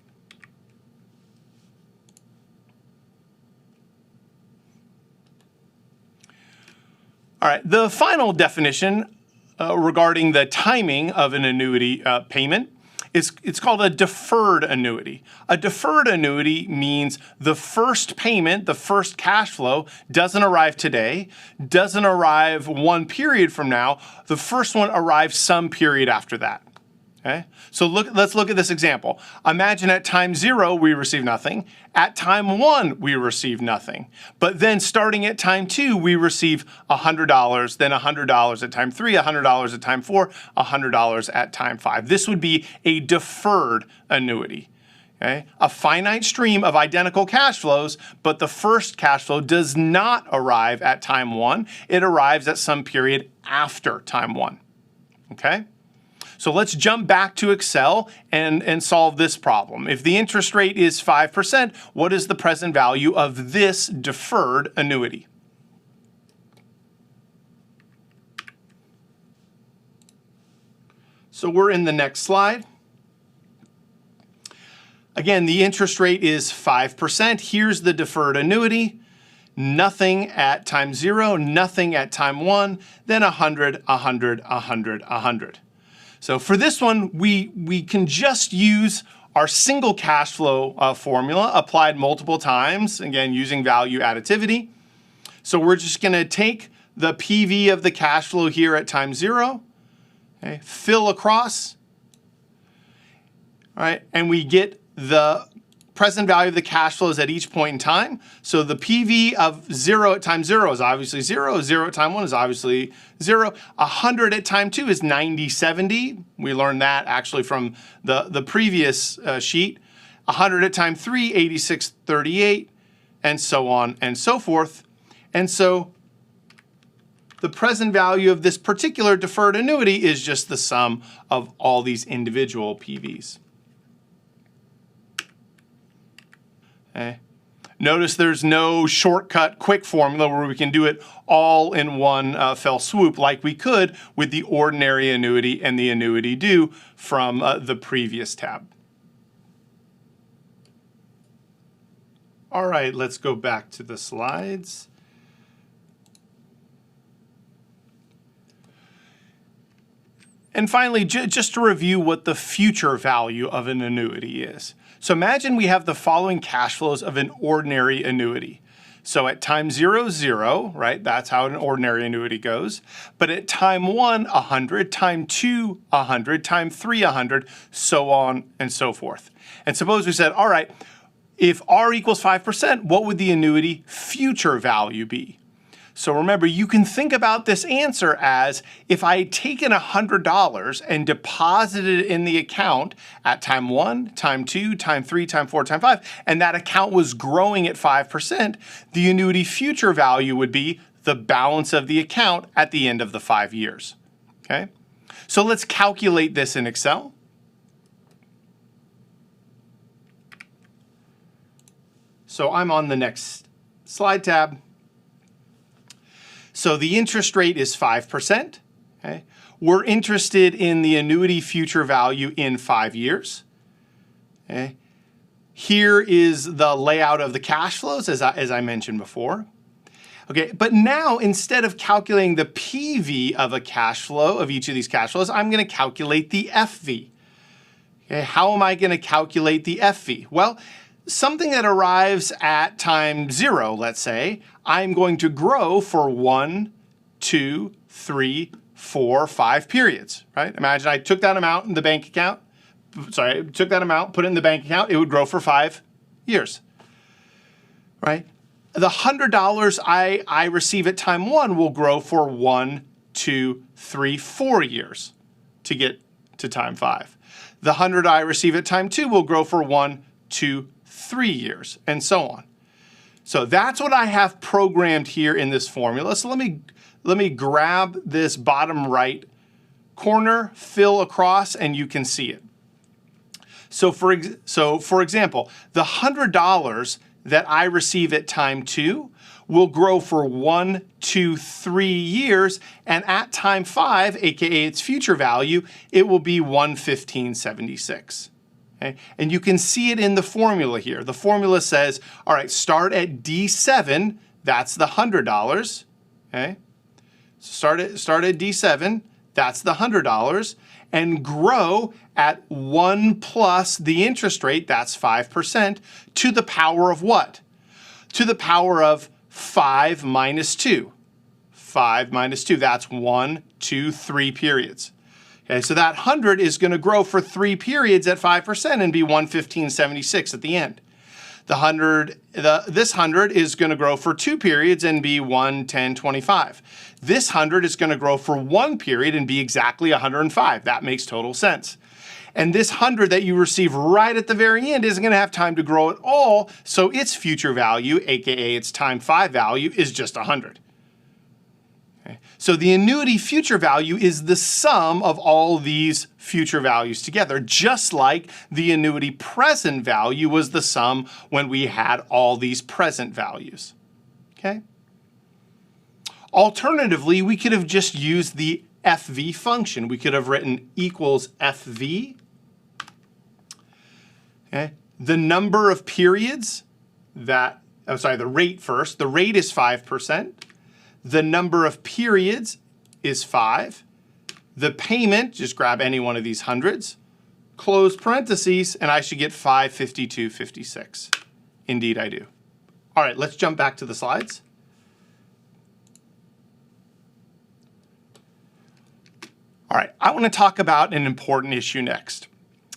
All right, the final definition regarding the timing of an annuity payment it's called a deferred annuity. A deferred annuity means the first payment, the first cash flow, doesn't arrive today, doesn't arrive 1 period from now. The first one arrives some period after that. Okay? So let's look at this example. Imagine at time 0, we receive nothing. At time 1, we receive nothing. But then starting at time 2, we receive $100, then $100 at time 3, $100 at time 4, $100 at time 5. This would be a deferred annuity. Okay? A finite stream of identical cash flows, but the first cash flow does not arrive at time 1. It arrives at some period after time 1. Okay? So let's jump back to Excel and solve this problem. If the interest rate is 5%, what is the present value of this deferred annuity? So we're in the next slide. Again, the interest rate is 5%. Here's the deferred annuity. Nothing at time 0, nothing at time 1, then 100, 100, 100, 100. So for this one, we can just use our single cash flow formula applied multiple times, again, using value additivity. So we're just going to take the PV of the cash flow here at time 0, okay, fill across, all right, and we get the present value of the cash flows at each point in time. So the PV of 0 at time 0 is obviously 0. 0 at time 1 is obviously 0. 100 at time 2 is 9070. We learned that actually from the previous sheet. 100 at time 3, 86.38, and so on and so forth. And so the present value of this particular deferred annuity is just the sum of all these individual PVs. Okay. Notice there's no shortcut quick formula where we can do it all in one fell swoop like we could with the ordinary annuity and the annuity due from the previous tab. All right, let's go back to the slides. And finally, just to review what the future value of an annuity is. So imagine we have the following cash flows of an ordinary annuity. So at time 0, 0, right? That's how an ordinary annuity goes. But at time 1, 100, time 2, 100, time 3, 100, so on and so forth. And suppose we said, all right, if R equals 5%, what would the annuity future value be? So remember, you can think about this answer as if I had taken $100 and deposited it in the account at time 1, time 2, time 3, time 4, time 5, and that account was growing at 5%, the annuity future value would be the balance of the account at the end of the 5 years. Okay? So let's calculate this in Excel. So I'm on the next slide tab. So the interest rate is 5%. Okay? We're interested in the annuity future value in 5 years. Okay? Here is the layout of the cash flows as I mentioned before. Okay, but now instead of calculating the PV of a cash flow of each of these cash flows, I'm going to calculate the FV. Okay, how am I going to calculate the FV? Well, something that arrives at time 0, let's say, I'm going to grow for 1, 2, 3, 4, 5 periods, right? Imagine I took that amount in the bank account. Sorry, I took that amount, put it in the bank account. It would grow for 5 years, right? The $100 I receive at time 1 will grow for 1, 2, 3, 4 years to get to time 5. The 100 I receive at time 2 will grow for 1, 2, 3 years, and so on. So that's what I have programmed here in this formula. So let me grab this bottom right corner, fill across, and you can see it. So for example, the $100 that I receive at time 2 will grow for 1, 2, 3 years, and at time 5, aka its future value, it will be 115.76. Okay? And you can see it in the formula here. The formula says, all right, start at D7, that's the $100. Okay? So start at D7, that's the $100, and grow at 1 plus the interest rate, that's 5%, to the power of what? To the power of 5 minus 2. 5 minus 2, that's 1, 2, 3 periods. Okay, so that 100 is going to grow for 3 periods at 5% and be 115.76 at the end. This 100 is going to grow for 2 periods and be 110.25. This 100 is going to grow for 1 period and be exactly 105. That makes total sense. And this 100 that you receive right at the very end isn't going to have time to grow at all, so its future value, aka its time 5 value, is just 100. Okay. So the annuity future value is the sum of all these future values together, just like the annuity present value was the sum when we had all these present values. Okay? Alternatively, we could have just used the FV function. We could have written equals FV. Okay? The number of periods that, the rate first. The rate is 5%. The number of periods is 5. The payment, just grab any one of these hundreds, close parentheses, and I should get 552.56. Indeed, I do. All right, let's jump back to the slides. All right, I want to talk about an important issue next.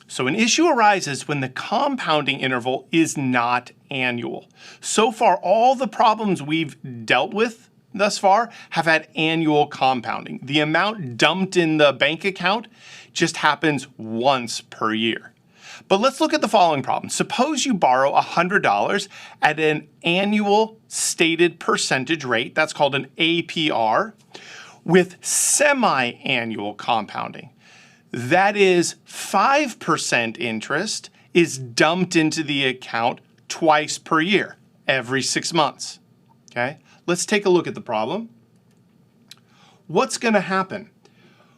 So an issue arises when the compounding interval is not annual. So far, all the problems we've dealt with thus far have had annual compounding. The amount dumped in the bank account just happens once per year. But let's look at the following problem. Suppose you borrow $100 at an annual stated percentage rate, that's called an APR, with semi-annual compounding. That is 5% interest is dumped into the account twice per year, every 6 months. Okay? Let's take a look at the problem. What's going to happen?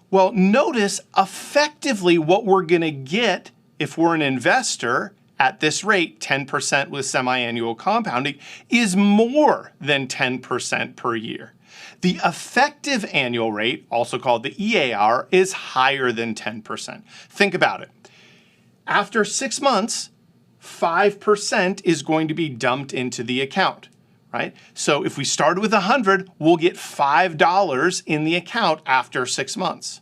Well, notice effectively what we're going to get if we're an investor at this rate, 10% with semi-annual compounding, is more than 10% per year. The effective annual rate, also called the EAR, is higher than 10%. Think about it. After 6 months, 5% is going to be dumped into the account, right? So if we started with 100, we'll get $5 in the account after 6 months.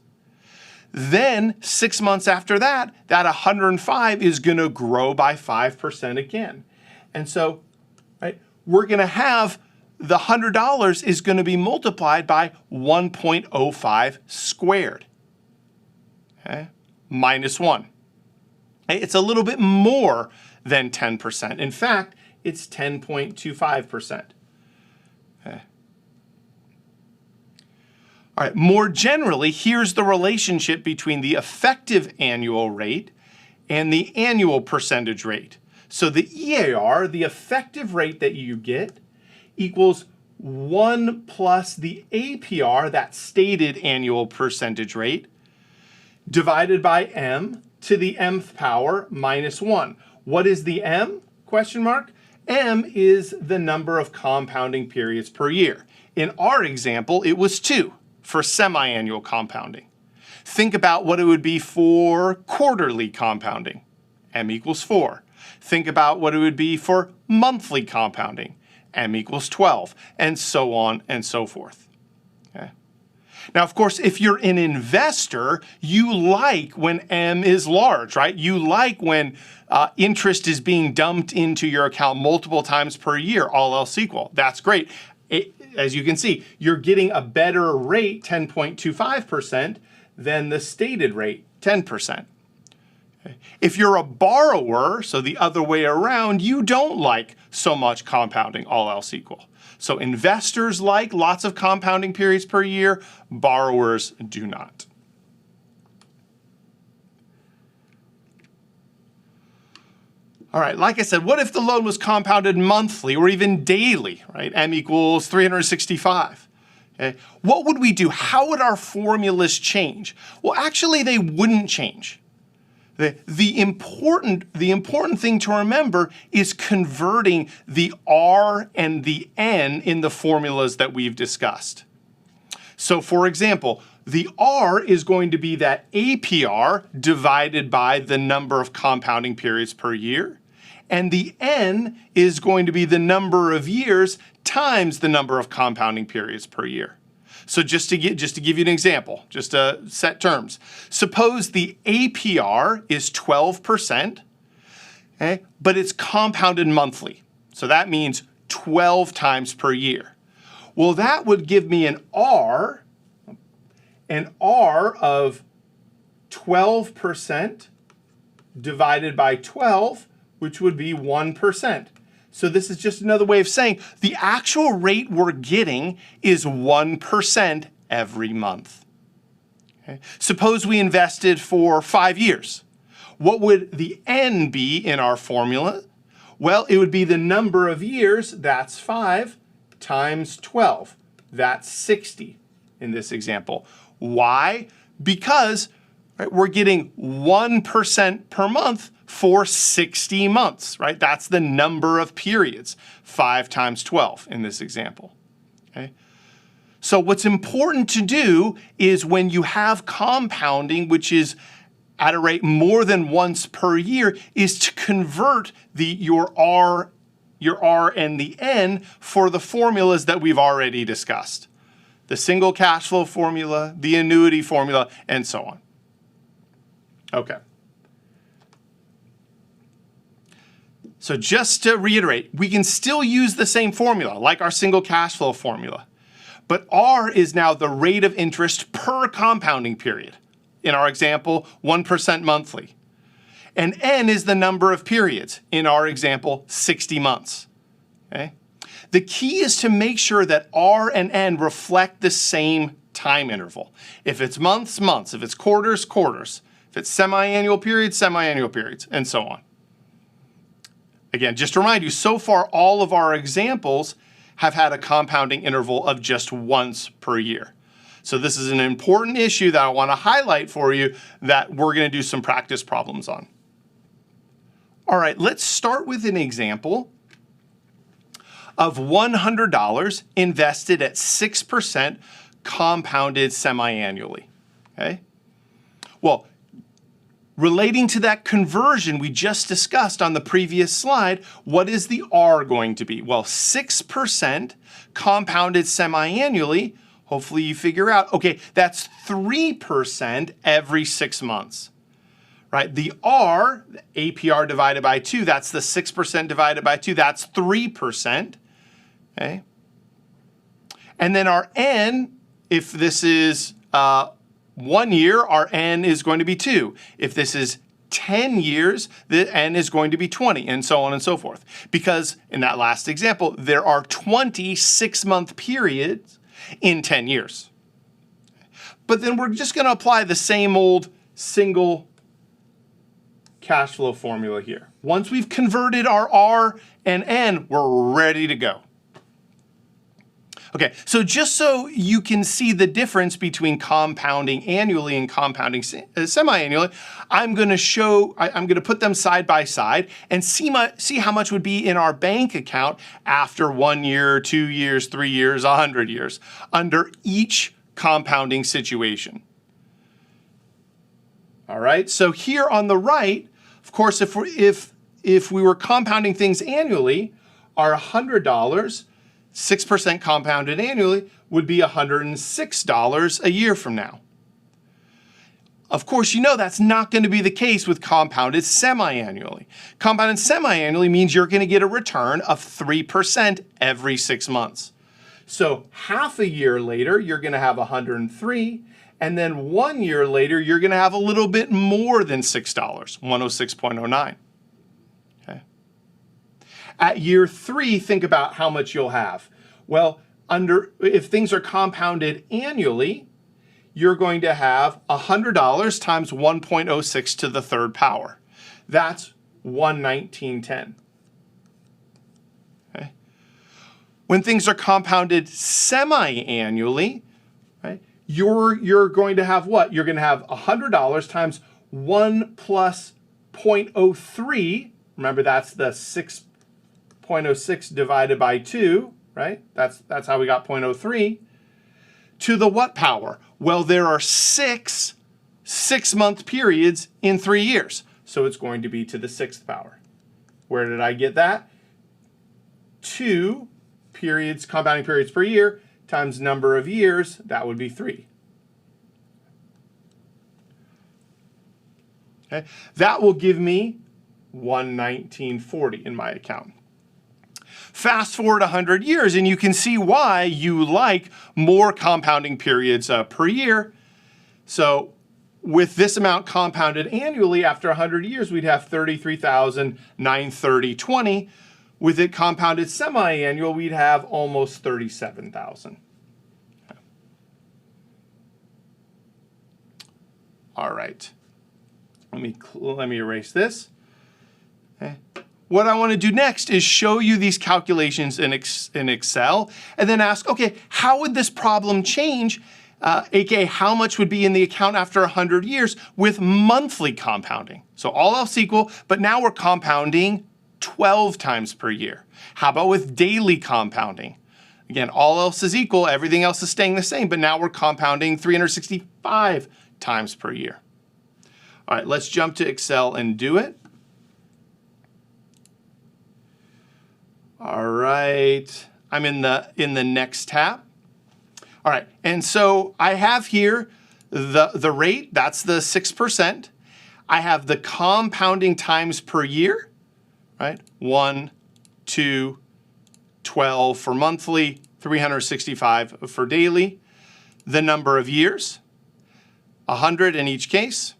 Then 6 months after that, that 105 is going to grow by 5% again. And so, right, we're going to have the $100 is going to be multiplied by 1.05 squared, okay, minus 1. Okay, it's a little bit more than 10%. In fact, it's 10.25%. Okay. All right, more generally, here's the relationship between the effective annual rate and the annual percentage rate. So the EAR, the effective rate that you get, equals 1 plus the APR, that stated annual percentage rate, divided by m to the mth power minus 1. What is the m? Question mark. M is the number of compounding periods per year. In our example, it was 2 for semi-annual compounding. Think about what it would be for quarterly compounding. M equals 4. Think about what it would be for monthly compounding. M equals 12, and so on and so forth. Okay. Now, of course, if you're an investor, you like when M is large, right? You like when interest is being dumped into your account multiple times per year, all else equal. That's great. As you can see, you're getting a better rate, 10.25%, than the stated rate, 10%. Okay. If you're a borrower, so the other way around, you don't like so much compounding, all else equal. So investors like lots of compounding periods per year, borrowers do not. All right, like I said, what if the loan was compounded monthly or even daily, right? M equals 365. Okay. What would we do? How would our formulas change? Well, actually, they wouldn't change. The important thing to remember is converting the R and the N in the formulas that we've discussed. So for example, the R is going to be that APR divided by the number of compounding periods per year. And the N is going to be the number of years times the number of compounding periods per year. So just to give you an example, just to set terms. Suppose the APR is 12%, okay, but it's compounded monthly. So that means 12 times per year. Well, that would give me an R of 12% divided by 12, which would be 1%. So this is just another way of saying the actual rate we're getting is 1% every month. Okay. Suppose we invested for 5 years. What would the N be in our formula? Well, it would be the number of years, that's 5, times 12. That's 60 in this example. Why? Because we're getting 1% per month for 60 months, right? That's the number of periods, 5 times 12 in this example. Okay? So what's important to do is when you have compounding, which is at a rate more than once per year, is to convert your R and the N for the formulas that we've already discussed. The single cash flow formula, the annuity formula, and so on. Okay. So just to reiterate, we can still use the same formula, like our single cash flow formula. But R is now the rate of interest per compounding period. In our example, 1% monthly. And N is the number of periods. In our example, 60 months. Okay? The key is to make sure that R and N reflect the same time interval. If it's months, months. If it's quarters, quarters. If it's semi-annual periods, semi-annual periods, and so on. Again, just to remind you, so far all of our examples have had a compounding interval of just once per year. So this is an important issue that I want to highlight for you that we're going to do some practice problems on. All right, let's start with an example of $100 invested at 6% compounded semi-annually. Okay? Well, relating to that conversion we just discussed on the previous slide, what is the R going to be? Well, 6% compounded semi-annually, hopefully you figure out, okay, that's 3% every 6 months. Right? The R, the APR divided by 2, that's the 6% divided by 2, that's 3%. Okay? And then our N, if this is 1 year, our N is going to be 2. If this is 10 years, the N is going to be 20, and so on and so forth. Because in that last example, there are 20 6-month periods in 10 years. But then we're just going to apply the same old single cash flow formula here. Once we've converted our R and N, we're ready to go. Okay, so just so you can see the difference between compounding annually and compounding semi-annually, I'm going to put them side by side and see how much would be in our bank account after 1 year, 2 years, 3 years, 100 years under each compounding situation. All right, so here on the right, of course, if we were compounding things annually, our $100, 6% compounded annually, would be $106 a year from now. Of course, you know that's not going to be the case with compounded semi-annually. Compounded semi-annually means you're going to get a return of 3% every 6 months. So half a year later, you're going to have 103, and then 1 year later, you're going to have a little bit more than $6, 106.09. At year 3, think about how much you'll have. Well, if things are compounded annually, you're going to have $100 times 1.06 to the third power. That's 119.10. Okay. When things are compounded semi-annually, right, you're going to have what? You're going to have $100 times 1 plus 0.03. Remember, that's the 6.06 divided by 2, right? That's how we got 0.03. To the what power? Well, there are 6 6-month periods in 3 years. So it's going to be to the 6th power. Where did I get that? 2 periods, compounding periods per year, times number of years, that would be 3. Okay? That will give me 119.40 in my account. Fast forward 100 years, and you can see why you like more compounding periods per year. So with this amount compounded annually, after 100 years, we'd have $33,930.20. With it compounded semi-annual, we'd have almost $37,000. All right. Let me erase this. Okay. What I want to do next is show you these calculations in Excel and then ask, okay, how would this problem change, aka how much would be in the account after 100 years with monthly compounding? So all else equal, but now we're compounding 12 times per year. How about with daily compounding? Again, all else is equal, everything else is staying the same, but now we're compounding 365 times per year. All right, let's jump to Excel and do it. All right, I'm in the next tab. All right, and so I have here the rate, that's the 6%. I have the compounding times per year, right? 1, 2, 12 for monthly, 365 for daily. The number of years, 100 in each case.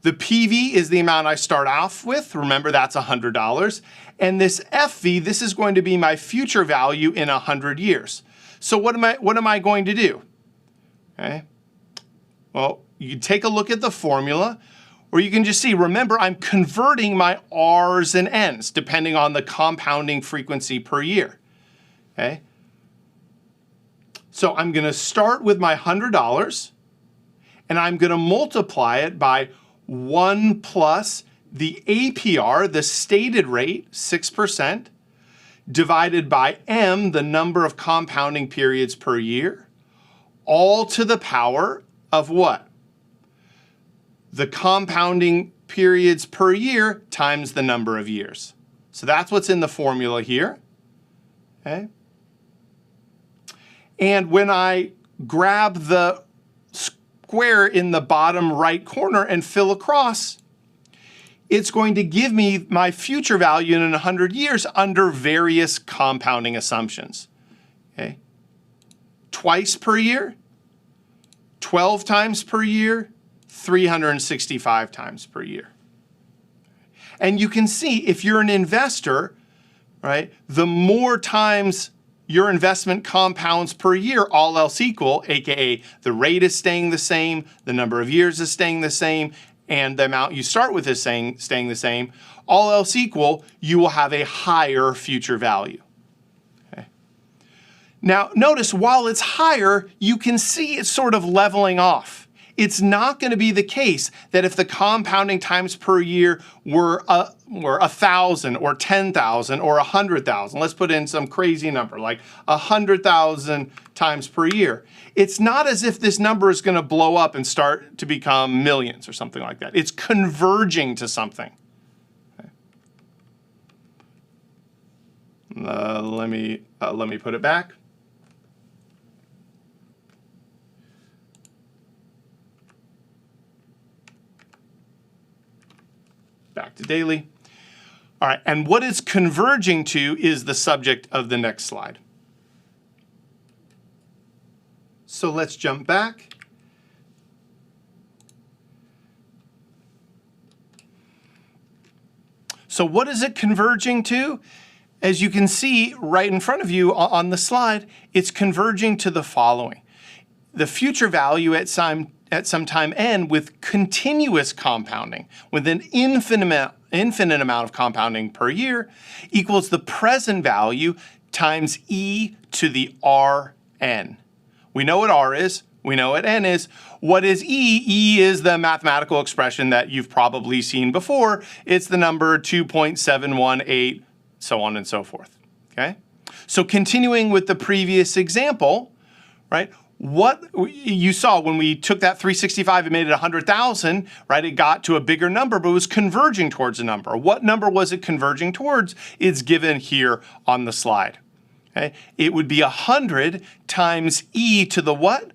The PV is the amount I start off with. Remember, that's $100. And this FV, this is going to be my future value in 100 years. So what am I going to do? Okay. Well, you can take a look at the formula, or you can just see, remember, I'm converting my R's and N's depending on the compounding frequency per year. Okay. So I'm going to start with my $100, and I'm going to multiply it by 1 plus the APR, the stated rate, 6%, divided by M, the number of compounding periods per year, all to the power of what? The compounding periods per year times the number of years. So that's what's in the formula here. Okay. And when I grab the square in the bottom right corner and fill across, it's going to give me my future value in 100 years under various compounding assumptions. Okay. Twice per year, 12 times per year, 365 times per year. And you can see if you're an investor, right, the more times your investment compounds per year, all else equal, aka the rate is staying the same, the number of years is staying the same, and the amount you start with is staying the same, all else equal, you will have a higher future value. Okay. Now, notice while it's higher, you can see it's sort of leveling off. It's not going to be the case that if the compounding times per year were 1,000 or 10,000 or 100,000, let's put in some crazy number like 100,000 times per year. It's not as if this number is going to blow up and start to become millions or something like that. It's converging to something. Okay. Let me put it back. Back to daily. All right, and what it's converging to is the subject of the next slide. So let's jump back. So what is it converging to? As you can see right in front of you on the slide, it's converging to the following. The future value at some time n with continuous compounding, with an infinite amount of compounding per year, equals the present value times e to the Rn. We know what R is. We know what N is. What is E? E is the mathematical expression that you've probably seen before. It's the number 2.718, so on and so forth. Okay? So continuing with the previous example, right? What you saw when we took that 365 and made it 100,000, right? It got to a bigger number, but it was converging towards a number. What number was it converging towards? It's given here on the slide. Okay? It would be 100 times e to the what?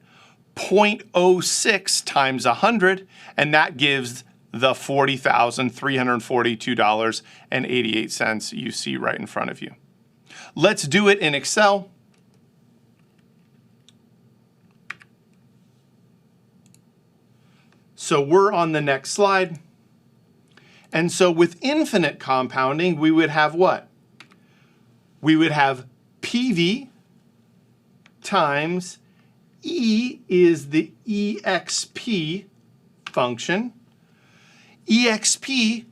0.06 times 100, and that gives the $40,342.88 you see right in front of you. Let's do it in Excel. So we're on the next slide. And so with infinite compounding, we would have what? We would have PV times E is the EXP function. EXP,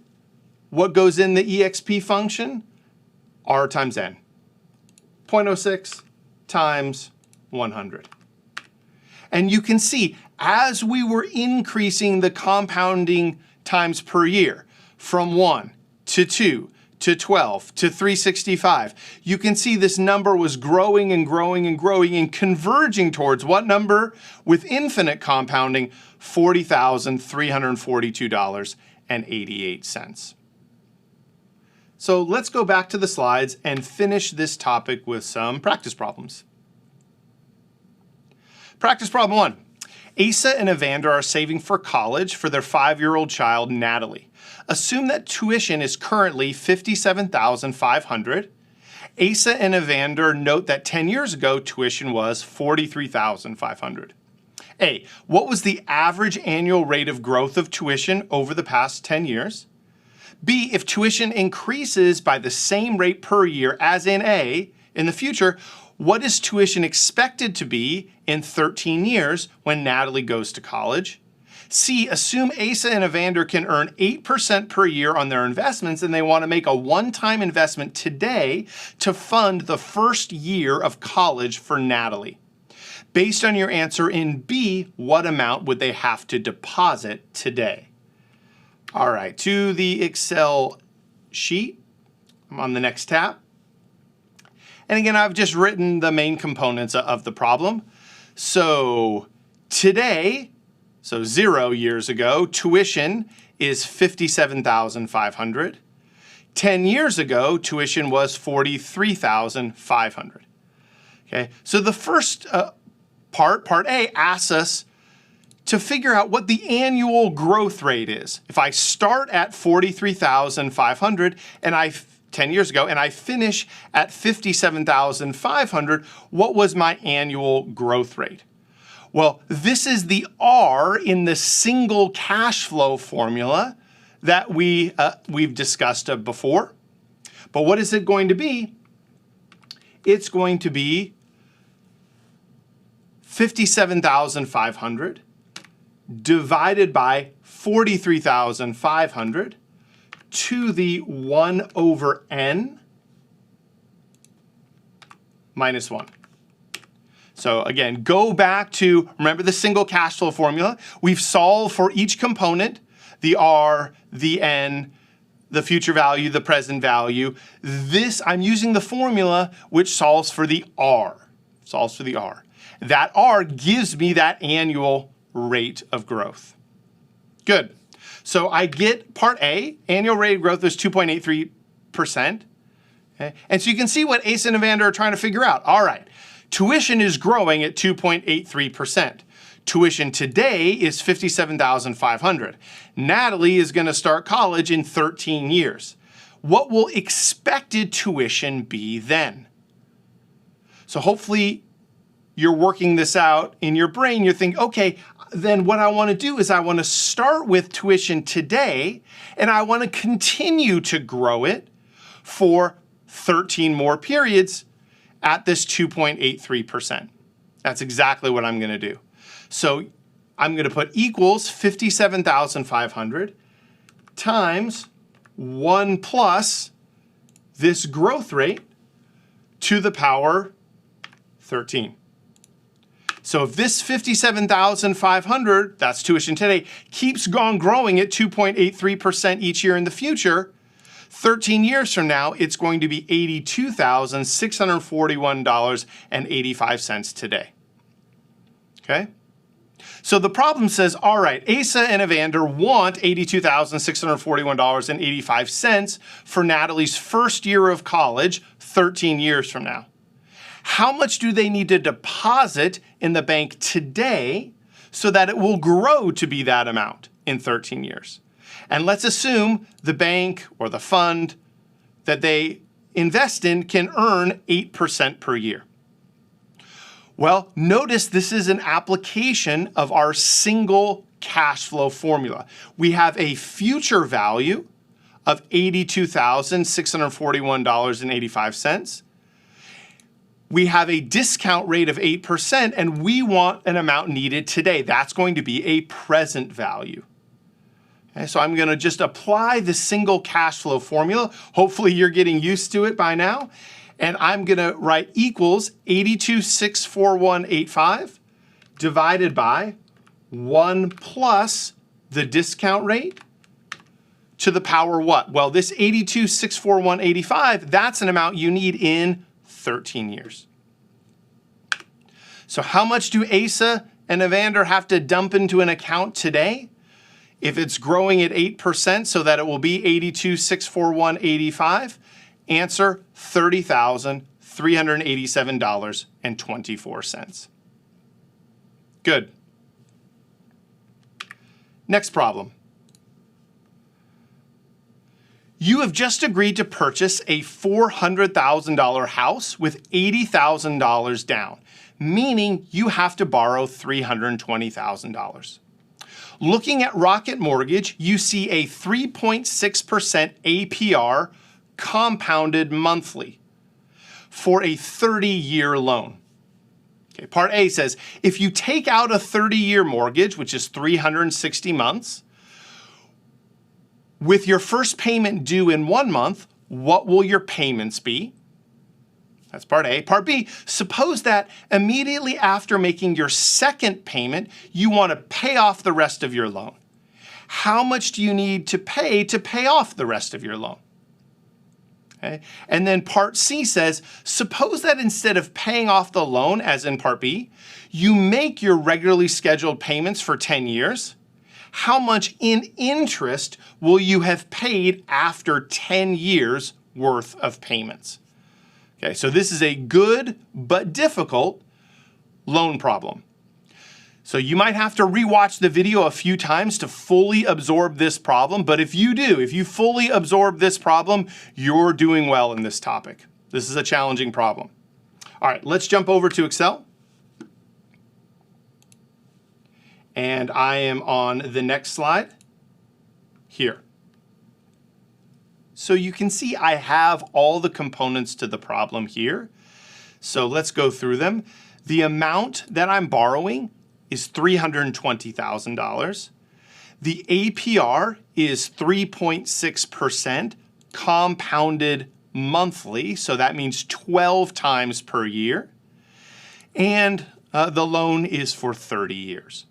what goes in the EXP function? R times N. 0.06 times 100. And you can see, as we were increasing the compounding times per year from 1 to 2 to 12 to 365, you can see this number was growing and growing and growing and converging towards what number? With infinite compounding, $40,342.88. So let's go back to the slides and finish this topic with some practice problems. Practice problem 1. Asa and Evander are saving for college for their 5-year-old child, Natalie. Assume that tuition is currently $57,500. Asa and Evander note that 10 years ago, tuition was $43,500. A, what was the average annual rate of growth of tuition over the past 10 years? B, if tuition increases by the same rate per year as in A in the future, what is tuition expected to be in 13 years when Natalie goes to college? C, assume Asa and Evander can earn 8% per year on their investments and they want to make a one-time investment today to fund the first year of college for Natalie. Based on your answer in B, what amount would they have to deposit today? All right, to the Excel sheet. I'm on the next tab. And again, I've just written the main components of the problem. So today, so 0 years ago, tuition is $57,500. 10 years ago, tuition was $43,500. Okay, so the first part A, asks us to figure out what the annual growth rate is. If I start at $43,500 and 10 years ago and I finish at $57,500, what was my annual growth rate? Well, this is the R in the single cash flow formula that we've discussed before. But what is it going to be? It's going to be $57,500 divided by $43,500 to the 1 over n minus 1. So again, go back to, remember the single cash flow formula. We've solved for each component, the R, the N, the future value, the present value. This, I'm using the formula which solves for the R. Solves for the R. That R gives me that annual rate of growth. Good. So I get part A, annual rate of growth is 2.83%. Okay? And so you can see what Asa and Evander are trying to figure out. All right, tuition is growing at 2.83%. Tuition today is $57,500. Natalie is going to start college in 13 years. What will expected tuition be then? So hopefully you're working this out in your brain. You're thinking, okay, then what I want to do is I want to start with tuition today and I want to continue to grow it for 13 more periods at this 2.83%. That's exactly what I'm going to do. So I'm going to put equals 57,500 times 1 plus this growth rate to the power 13. So if this 57,500, that's tuition today, keeps on growing at 2.83% each year in the future, 13 years from now, it's going to be $82,641.85 today. Okay? So the problem says, all right, Asa and Evander want $82,641.85 for Natalie's first year of college 13 years from now. How much do they need to deposit in the bank today so that it will grow to be that amount in 13 years? And let's assume the bank or the fund that they invest in can earn 8% per year. Well, notice this is an application of our single cash flow formula. We have a future value of $82,641.85. We have a discount rate of 8%, and we want an amount needed today. That's going to be a present value. Okay, so I'm going to just apply the single cash flow formula. Hopefully you're getting used to it by now. And I'm going to write equals 82,641.85 divided by 1 plus the discount rate to the power what? Well, this 82,641.85, that's an amount you need in 13 years. So how much do Asa and Evander have to dump into an account today? If it's growing at 8% so that it will be 82,641.85, answer $30,387.24. Good. Next problem. You have just agreed to purchase a $400,000 house with $80,000 down. meaning you have to borrow $320,000. Looking at Rocket Mortgage, you see a 3.6% APR compounded monthly for a 30-year loan. Okay, Part A says, if you take out a 30-year mortgage, which is 360 months, with your first payment due in 1 month, what will your payments be? That's Part A. Part B, suppose that immediately after making your second payment, you want to pay off the rest of your loan. How much do you need to pay off the rest of your loan? Okay. And then Part C says, suppose that instead of paying off the loan, as in Part B, you make your regularly scheduled payments for 10 years. How much in interest will you have paid after 10 years worth of payments? Okay, so this is a good but difficult loan problem. So you might have to rewatch the video a few times to fully absorb this problem, but if you do, if you fully absorb this problem, you're doing well in this topic. This is a challenging problem. All right, let's jump over to Excel. And I am on the next slide here. So you can see I have all the components to the problem here. So let's go through them. The amount that I'm borrowing is $320,000. The APR is 3.6% compounded monthly, so that means 12 times per year. And the loan is for 30 years.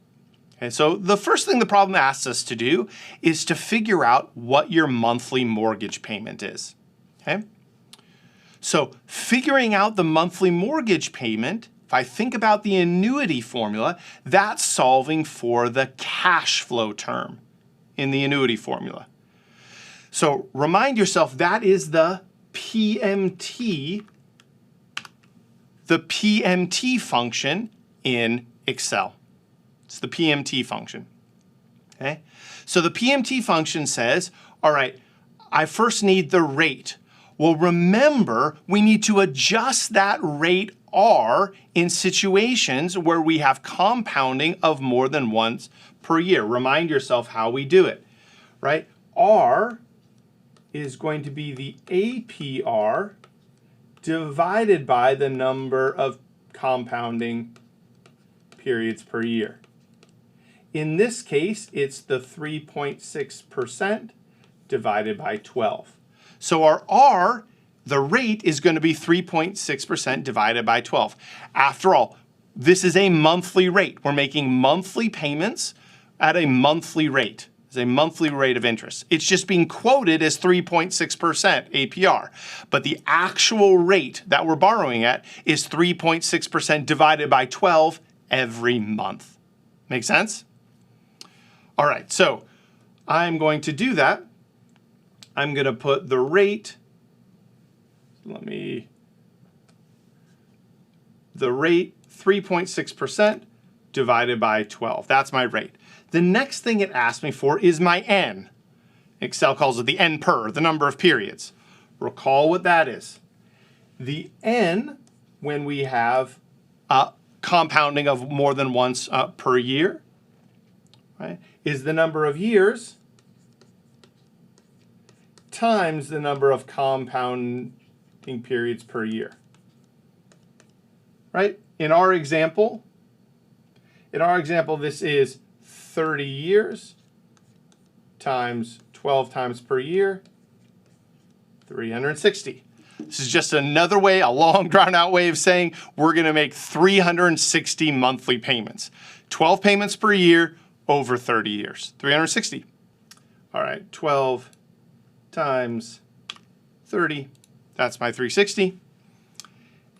Okay, so the first thing the problem asks us to do is to figure out what your monthly mortgage payment is. Okay? So figuring out the monthly mortgage payment, if I think about the annuity formula, that's solving for the cash flow term in the annuity formula. So remind yourself that is the PMT function in Excel. It's the PMT function. Okay? So the PMT function says, all right, I first need the rate. Well, remember, we need to adjust that rate R in situations where we have compounding of more than once per year. Remind yourself how we do it, right? R is going to be the APR divided by the number of compounding periods per year. In this case, it's the 3.6% divided by 12. So our R, the rate, is going to be 3.6% divided by 12. After all, this is a monthly rate. We're making monthly payments at a monthly rate. It's a monthly rate of interest. It's just being quoted as 3.6% APR. But the actual rate that we're borrowing at is 3.6% divided by 12 every month. Make sense? All right, so I'm going to do that. I'm going to put the rate, the rate 3.6% divided by 12. That's my rate. The next thing it asks me for is my N. Excel calls it the N per, the number of periods. Recall what that is. The N, when we have compounding of more than once per year, right, is the number of years times the number of compounding periods per year. Right? In our example, this is 30 years times 12 times per year, 360. This is just another way, a long drawn out way of saying we're going to make 360 monthly payments. 12 payments per year over 30 years, 360. All right, 12 times 30, that's my 360.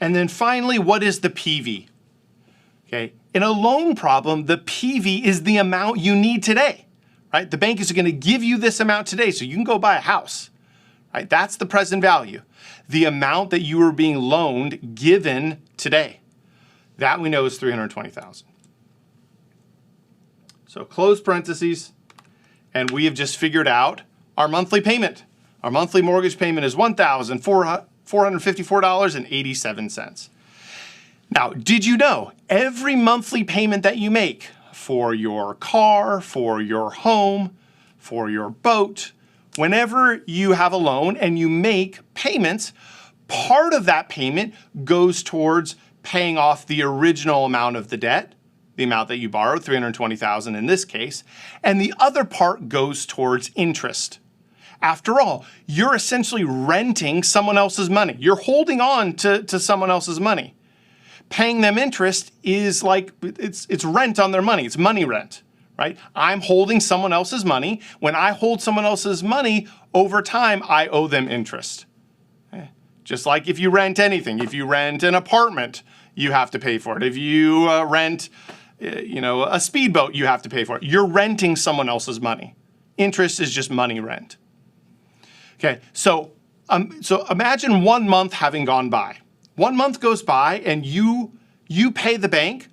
And then finally, what is the PV? Okay, in a loan problem, the PV is the amount you need today, right? The bank is going to give you this amount today so you can go buy a house, right? That's the present value. The amount that you are being loaned given today, that we know is $320,000. So close parentheses, and we have just figured out our monthly payment. Our monthly mortgage payment is $1,454.87. Now, did you know every monthly payment that you make for your car, for your home, for your boat, whenever you have a loan and you make payments, part of that payment goes towards paying off the original amount of the debt, the amount that you borrowed, $320,000 in this case, and the other part goes towards interest. After all, you're essentially renting someone else's money. You're holding on to someone else's money. Paying them interest is like, it's rent on their money. It's money rent, right? I'm holding someone else's money. When I hold someone else's money, over time, I owe them interest. Just like if you rent anything. If you rent an apartment, you have to pay for it. If you rent a speedboat, you have to pay for it. You're renting someone else's money. Interest is just money rent. Okay, so imagine 1 month having gone by. 1 month goes by and you pay the bank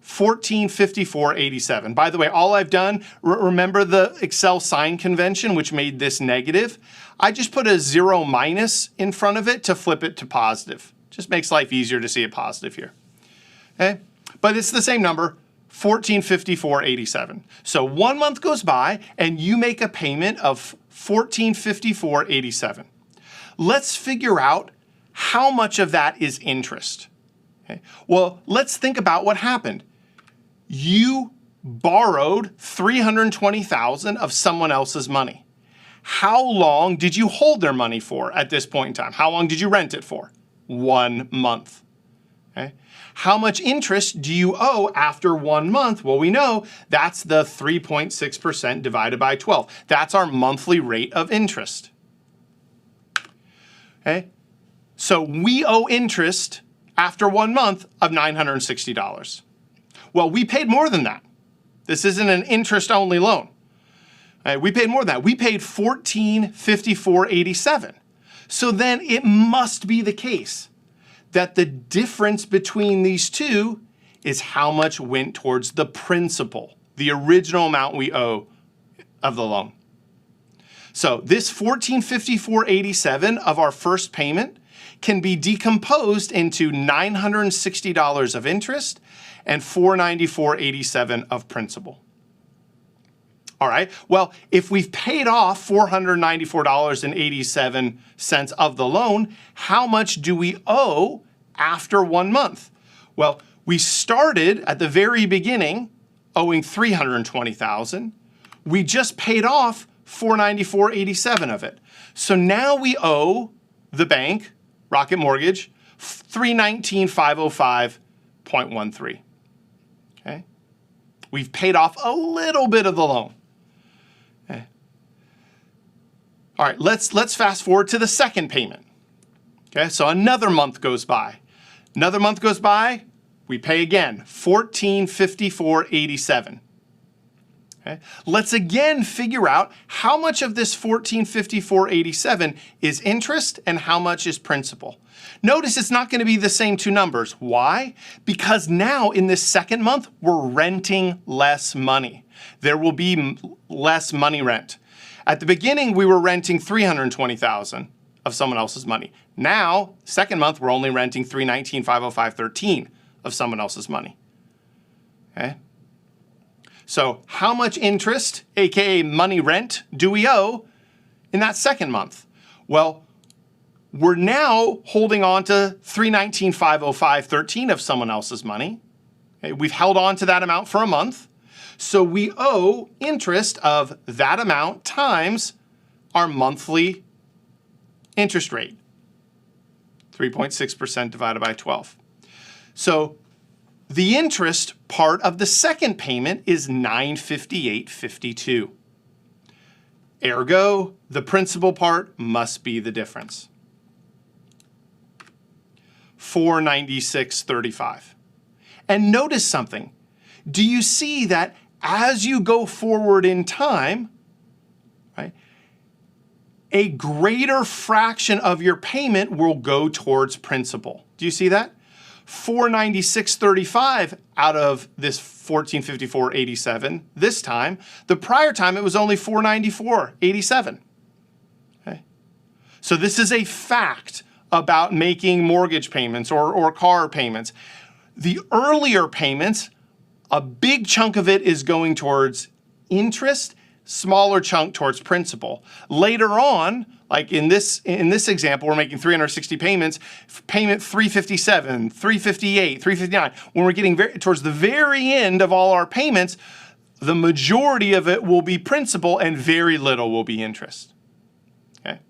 $1454.87. By the way, all I've done, remember the Excel sign convention which made this negative? I just put a 0 minus in front of it to flip it to positive. Just makes life easier to see it positive here. Okay? But it's the same number, $1454.87. So 1 month goes by and you make a payment of $1454.87. Let's figure out how much of that is interest. Okay? Well, let's think about what happened. You borrowed $320,000 of someone else's money. How long did you hold their money for at this point in time? How long did you rent it for? 1 month. Okay? How much interest do you owe after 1 month? Well, we know that's the 3.6% divided by 12. That's our monthly rate of interest. Okay? So we owe interest after 1 month of $960. Well, we paid more than that. This isn't an interest-only loan. We paid more than that. We paid $1454.87. So then it must be the case that the difference between these two is how much went towards the principal, the original amount we owe of the loan. So this $1454.87 of our first payment can be decomposed into $960 of interest and $494.87 of principal. All right, well, if we've paid off $494.87 of the loan, how much do we owe after 1 month? Well, we started at the very beginning owing $320,000. We just paid off $494.87 of it. So now we owe the bank, Rocket Mortgage, $319,505.13. Okay? We've paid off a little bit of the loan. Okay. All right, let's fast forward to the second payment. Okay, so another month goes by. Another month goes by, we pay again, $1454.87. Okay. Let's again figure out how much of this $1454.87 is interest and how much is principal. Notice it's not going to be the same two numbers. Why? Because now in this second month, we're renting less money. There will be less money rent. At the beginning, we were renting $320,000 of someone else's money. Now, second month, we're only renting $319,505.13 of someone else's money. Okay? So how much interest, aka money rent, do we owe in that second month? Well, we're now holding on to $319,505.13 of someone else's money. Okay? We've held on to that amount for a month. So we owe interest of that amount times our monthly interest rate, 3.6% divided by 12. So the interest part of the second payment is $958.52. Ergo, the principal part must be the difference, $496.35. And notice something. Do you see that as you go forward in time, right, a greater fraction of your payment will go towards principal? Do you see that? $496.35 out of this $1454.87 this time. The prior time it was only $494.87. Okay? So this is a fact about making mortgage payments or car payments. The earlier payments, a big chunk of it is going towards interest, smaller chunk towards principal. Later on, like in this example, we're making 360 payments, payment 357, 358, 359. When we're getting towards the very end of all our payments, the majority of it will be principal and very little will be interest. Okay.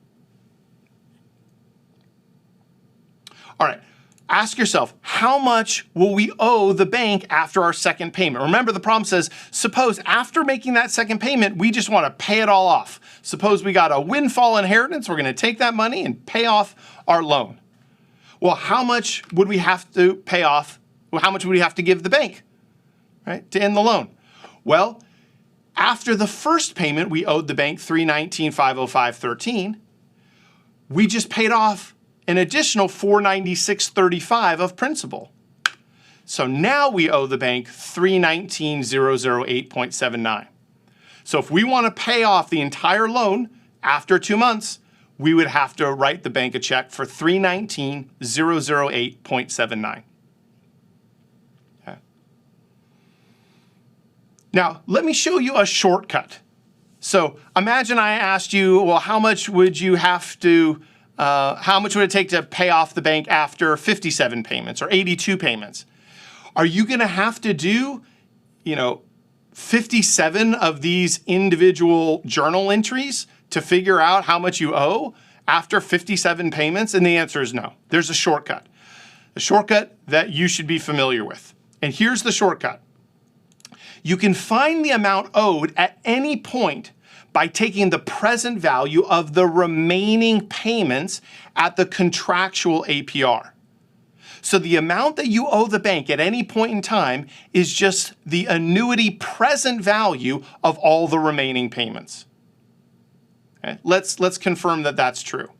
All right. Ask yourself, how much will we owe the bank after our second payment? Remember, the problem says, suppose after making that second payment, we just want to pay it all off. Suppose we got a windfall inheritance, we're going to take that money and pay off our loan. Well, how much would we have to pay off? Well, how much would we have to give the bank, right, to end the loan? Well, after the first payment, we owed the bank $319,505.13. We just paid off an additional $496.35 of principal. So now we owe the bank $319,008.79. So if we want to pay off the entire loan after 2 months, we would have to write the bank a check for $319,008.79. Okay. Now, let me show you a shortcut. So imagine I asked you, well, how much would you have to how much would it take to pay off the bank after 57 payments or 82 payments? Are you going to have to do, 57 of these individual journal entries to figure out how much you owe after 57 payments? And the answer is no. There's a shortcut that you should be familiar with. And here's the shortcut. You can find the amount owed at any point by taking the present value of the remaining payments at the contractual APR. So the amount that you owe the bank at any point in time is just the annuity present value of all the remaining payments. Okay? Let's confirm that that's true.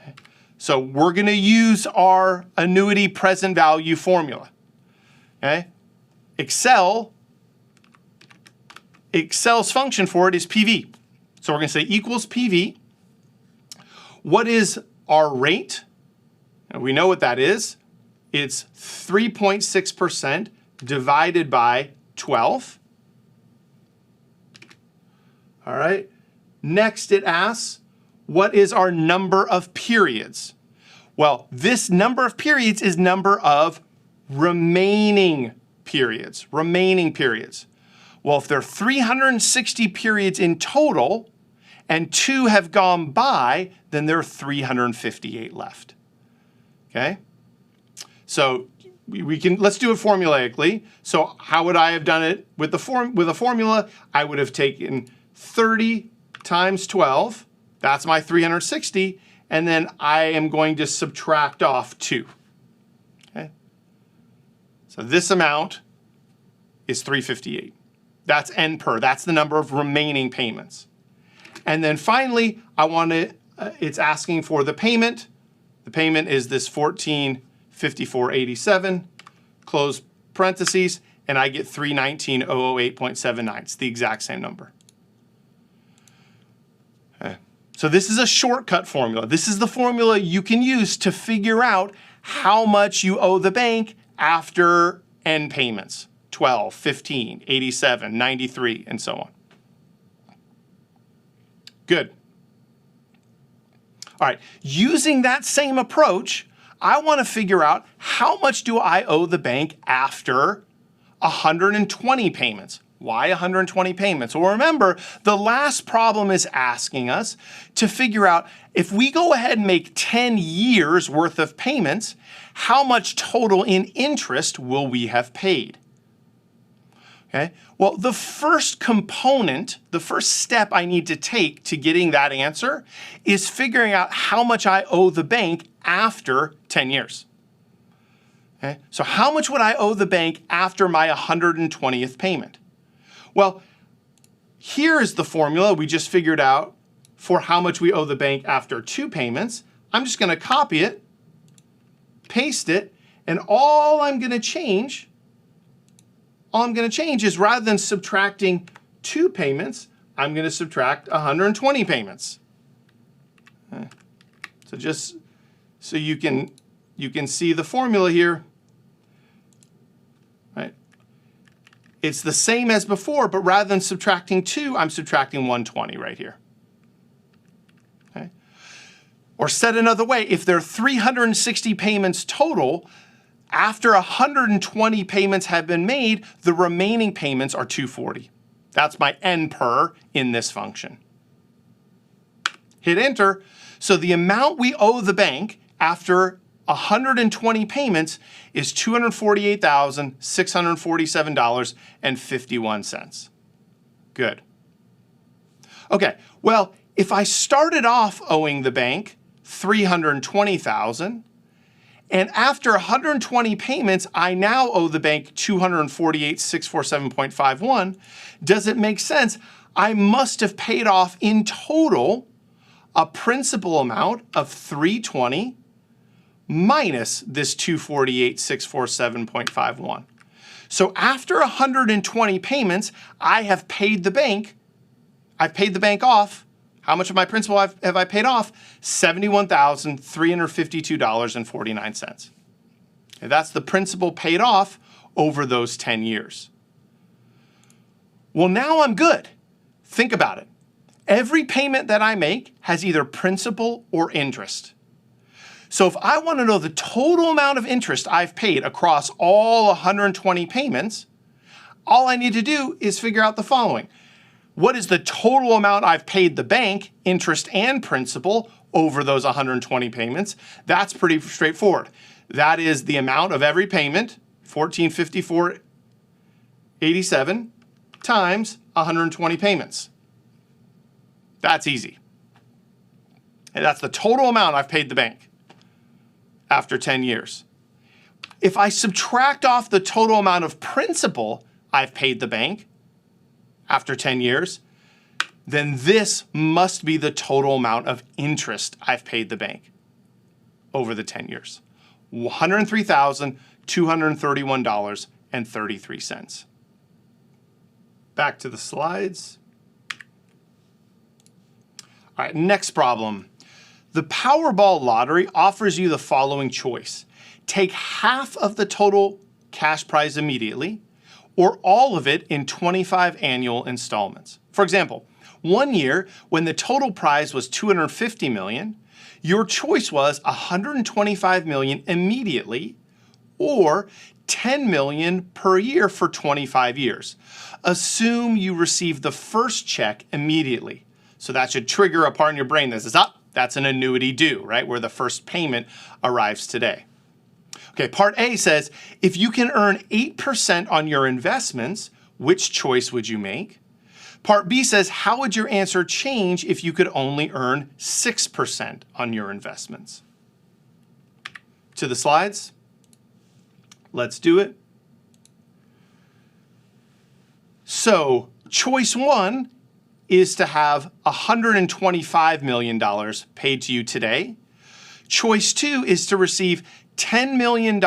Okay? So we're going to use our annuity present value formula. Okay? Excel's function for it is PV. So we're going to say equals PV. What is our rate? And we know what that is. It's 3.6% divided by 12. All right. Next, it asks, what is our number of periods? Well, this number of periods is number of remaining periods. Well, if there are 360 periods in total and 2 have gone by, then there are 358 left. Okay? So let's do it formulaically. So how would I have done it with a formula? I would have taken 30 times 12, that's my 360, and then I am going to subtract off 2. Okay? So this amount is 358. That's N per. That's the number of remaining payments. And then finally, it's asking for the payment. The payment is this $1,454.87, close parentheses, and I get $319,008.79. It's the exact same number. Okay. So this is a shortcut formula. This is the formula you can use to figure out how much you owe the bank after N payments. 12, 15, 87, 93, and so on. Good. All right, using that same approach, I want to figure out how much do I owe the bank after 120 payments. Why 120 payments? Well, remember, the last problem is asking us to figure out if we go ahead and make 10 years worth of payments, how much total in interest will we have paid? Okay. Well, the first component, the first step I need to take to getting that answer is figuring out how much I owe the bank after 10 years. Okay. So how much would I owe the bank after my 120th payment? Well, here is the formula we just figured out for how much we owe the bank after 2 payments. I'm just going to copy it, paste it, and all I'm going to change is rather than subtracting 2 payments, I'm going to subtract 120 payments. Okay. So just So you can see the formula here, right? It's the same as before, but rather than subtracting 2, I'm subtracting 120 right here. Okay? Or said another way, if there are 360 payments total, after 120 payments have been made, the remaining payments are 240. That's my N per in this function. Hit enter. So the amount we owe the bank after 120 payments is $248,647.51. Good. Okay, well, if I started off owing the bank $320,000, and after 120 payments, I now owe the bank $248,647.51, does it make sense? I must have paid off in total a principal amount of $320 minus this $248,647.51. So after 120 payments, I have paid the bank. I've paid the bank off. How much of my principal have I paid off? $71,352.49. Okay, that's the principal paid off over those 10 years. Well, now I'm good. Think about it. Every payment that I make has either principal or interest. So if I want to know the total amount of interest I've paid across all 120 payments, all I need to do is figure out the following. What is the total amount I've paid the bank, interest and principal, over those 120 payments? That's pretty straightforward. That is the amount of every payment, $1,454.87, times 120 payments. That's easy. And that's the total amount I've paid the bank after 10 years. If I subtract off the total amount of principal I've paid the bank after 10 years, then this must be the total amount of interest I've paid the bank over the 10 years. $103,231.33. Back to the slides. All right, next problem. The Powerball lottery offers you the following choice. Take half of the total cash prize immediately, or all of it in 25 annual installments. For example, one year when the total prize was $250 million, your choice was $125 million immediately, or $10 million per year for 25 years. Assume you receive the first check immediately. So that should trigger a part in your brain that says, that's an annuity due, right? Where the first payment arrives today. Okay, part A says, if you can earn 8% on your investments, which choice would you make? Part B says, how would your answer change if you could only earn 6% on your investments? To the slides. Let's do it. So choice 1 is to have $125 million paid to you today. Choice 2 is to receive $10 million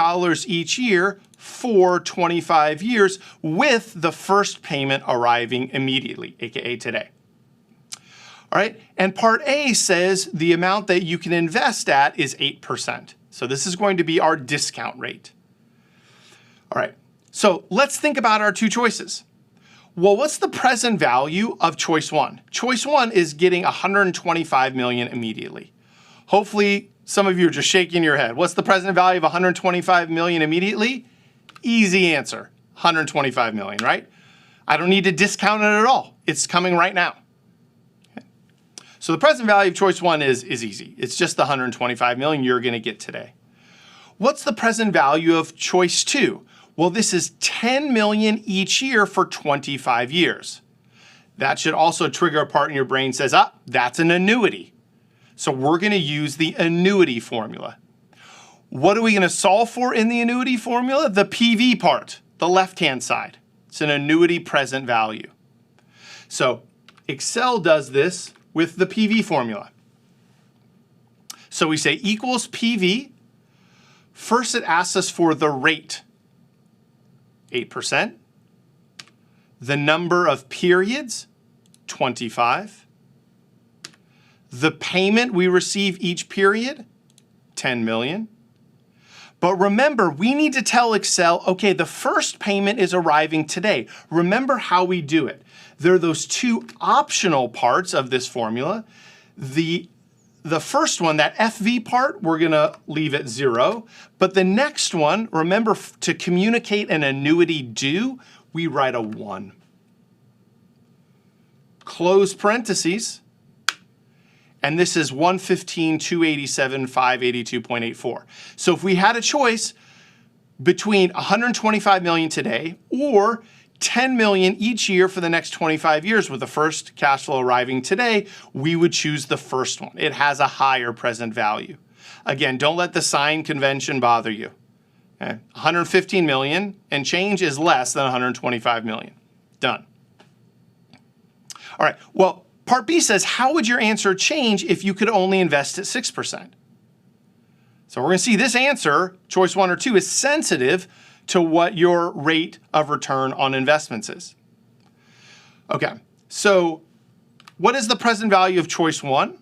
each year for 25 years with the first payment arriving immediately, aka today. All right, and part A says the amount that you can invest at is 8%. So this is going to be our discount rate. All right, so let's think about our two choices. Well, what's the present value of choice 1? Choice 1 is getting $125 million immediately. Hopefully, some of you are just shaking your head. What's the present value of $125 million immediately? Easy answer, $125 million, right? I don't need to discount it at all. It's coming right now. Okay. So the present value of choice 1 is easy. It's just the $125 million you're going to get today. What's the present value of choice 2? Well, this is $10 million each year for 25 years. That should also trigger a part in your brain that says, that's an annuity. So we're going to use the annuity formula. What are we going to solve for in the annuity formula? The PV part, the left-hand side. It's an annuity present value. So Excel does this with the PV formula. So we say equals PV. First, it asks us for the rate, 8%. The number of periods, 25. The payment we receive each period, 10 million. But remember, we need to tell Excel, okay, the first payment is arriving today. Remember how we do it. There are those two optional parts of this formula. The first one, that FV part, we're going to leave at 0. But the next one, remember, to communicate an annuity due, we write a 1. Close parentheses. And this is 115, 287, 582.84. So if we had a choice between 125 million today or 10 million each year for the next 25 years with the first cash flow arriving today, we would choose the first one. It has a higher present value. Again, don't let the sign convention bother you. Okay? 115 million and change is less than 125 million. Done. All right, well, Part B says, how would your answer change if you could only invest at 6%? So we're going to see this answer, choice 1 or 2, is sensitive to what your rate of return on investments is. Okay, so what is the present value of choice 1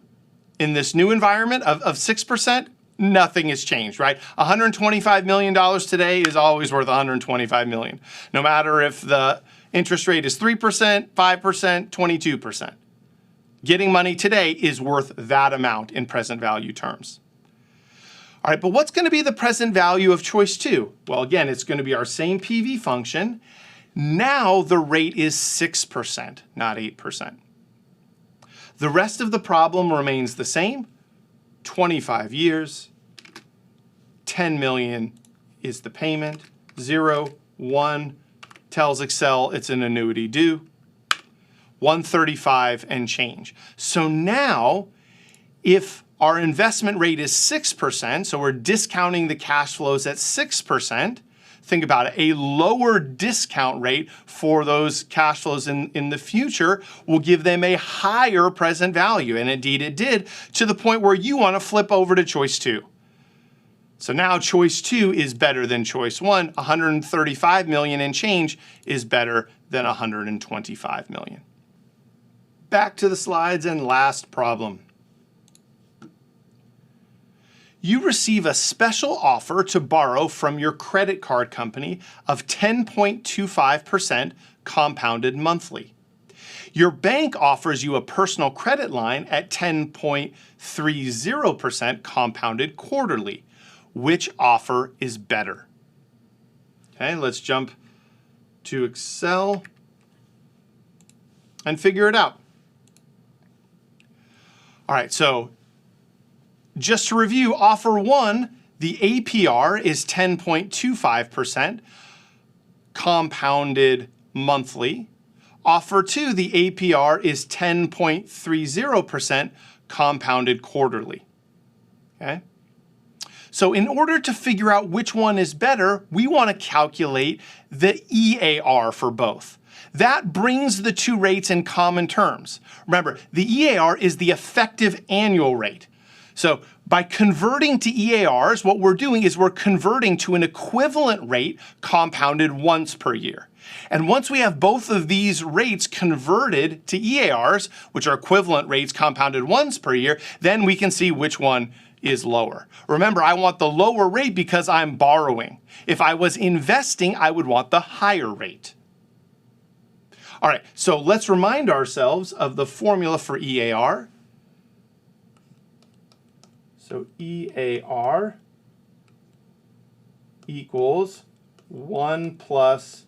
in this new environment of 6%? Nothing has changed, right? $125 million today is always worth $125 million, no matter if the interest rate is 3%, 5%, 22%. Getting money today is worth that amount in present value terms. All right, but what's going to be the present value of choice 2? Well, again, it's going to be our same PV function. Now the rate is 6%, not 8%. The rest of the problem remains the same. 25 years, 10 million is the payment, 0, 1 tells Excel it's an annuity due. 135 and change. So now, if our investment rate is 6%, so we're discounting the cash flows at 6%, think about it, a lower discount rate for those cash flows in the future will give them a higher present value. And indeed it did, to the point where you want to flip over to choice 2. So now choice 2 is better than choice 1. 135 million and change is better than 125 million. Back to the slides and last problem. You receive a special offer to borrow from your credit card company of 10.25% compounded monthly. Your bank offers you a personal credit line at 10.30% compounded quarterly. Which offer is better? Okay, let's jump to Excel and figure it out. All right, so just to review, offer 1, the APR is 10.25% compounded monthly. Offer 2, the APR is 10.30% compounded quarterly. Okay? So in order to figure out which one is better, we want to calculate the EAR for both. That brings the two rates in common terms. Remember, the EAR is the effective annual rate. So by converting to EARs, what we're doing is we're converting to an equivalent rate compounded once per year. And once we have both of these rates converted to EARs, which are equivalent rates compounded once per year, then we can see which one is lower. Remember, I want the lower rate because I'm borrowing. If I was investing, I would want the higher rate. All right, so let's remind ourselves of the formula for EAR. So EAR equals 1 plus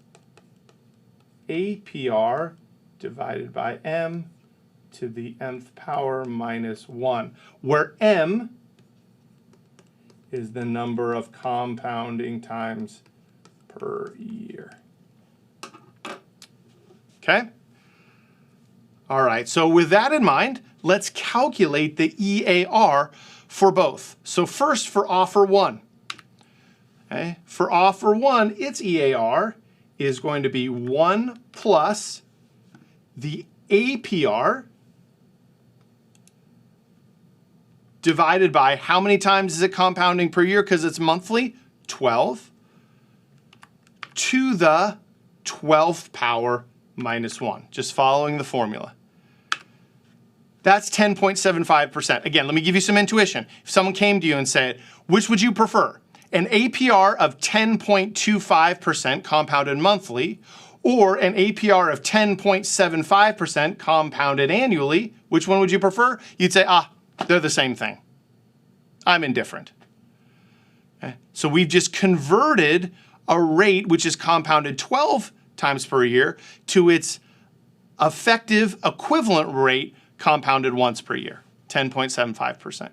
APR divided by M to the nth power minus 1, where M is the number of compounding times per year. Okay? All right, so with that in mind, let's calculate the EAR for both. So first for offer 1. Okay? For offer 1, its EAR is going to be 1 plus the APR divided by how many times is it compounding per year because it's monthly? 12 to the 12th power minus 1, just following the formula. That's 10.75%. Again, let me give you some intuition. If someone came to you and said, which would you prefer? An APR of 10.25% compounded monthly, or an APR of 10.75% compounded annually, which one would you prefer? You'd say, they're the same thing. I'm indifferent. Okay? So we've just converted a rate which is compounded 12 times per year to its effective equivalent rate compounded once per year, 10.75%. All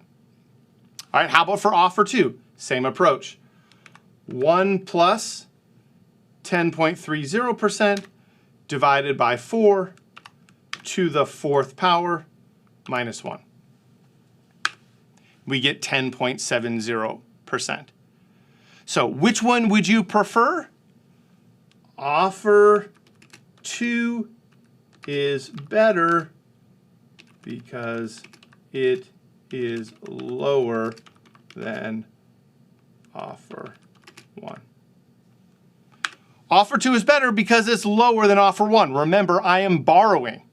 right, how about for offer 2? Same approach. 1 plus 10.30% divided by 4 to the 4th power minus 1. We get 10.70%. So which one would you prefer? Offer 2 is better because it is lower than offer 1. Offer 2 is better because it's lower than offer 1. Remember, I am borrowing.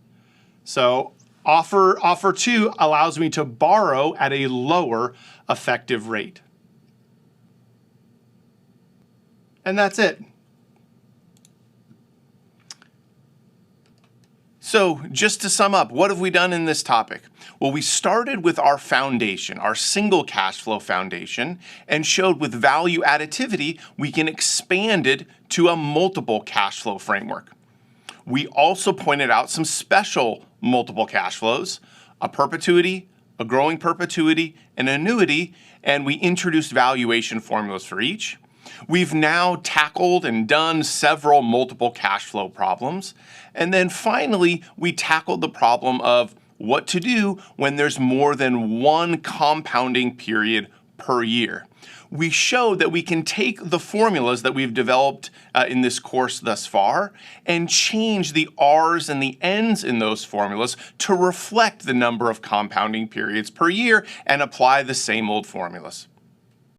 So offer 2 allows me to borrow at a lower effective rate. And that's it. So just to sum up, what have we done in this topic? Well, we started with our foundation, our single cash flow foundation, and showed with value additivity, we can expand it to a multiple cash flow framework. We also pointed out some special multiple cash flows, a perpetuity, a growing perpetuity, an annuity, and we introduced valuation formulas for each. We've now tackled and done several multiple cash flow problems. And then finally, we tackled the problem of what to do when there's more than one compounding period per year. We showed that we can take the formulas that we've developed in this course thus far and change the R's and the N's in those formulas to reflect the number of compounding periods per year and apply the same old formulas.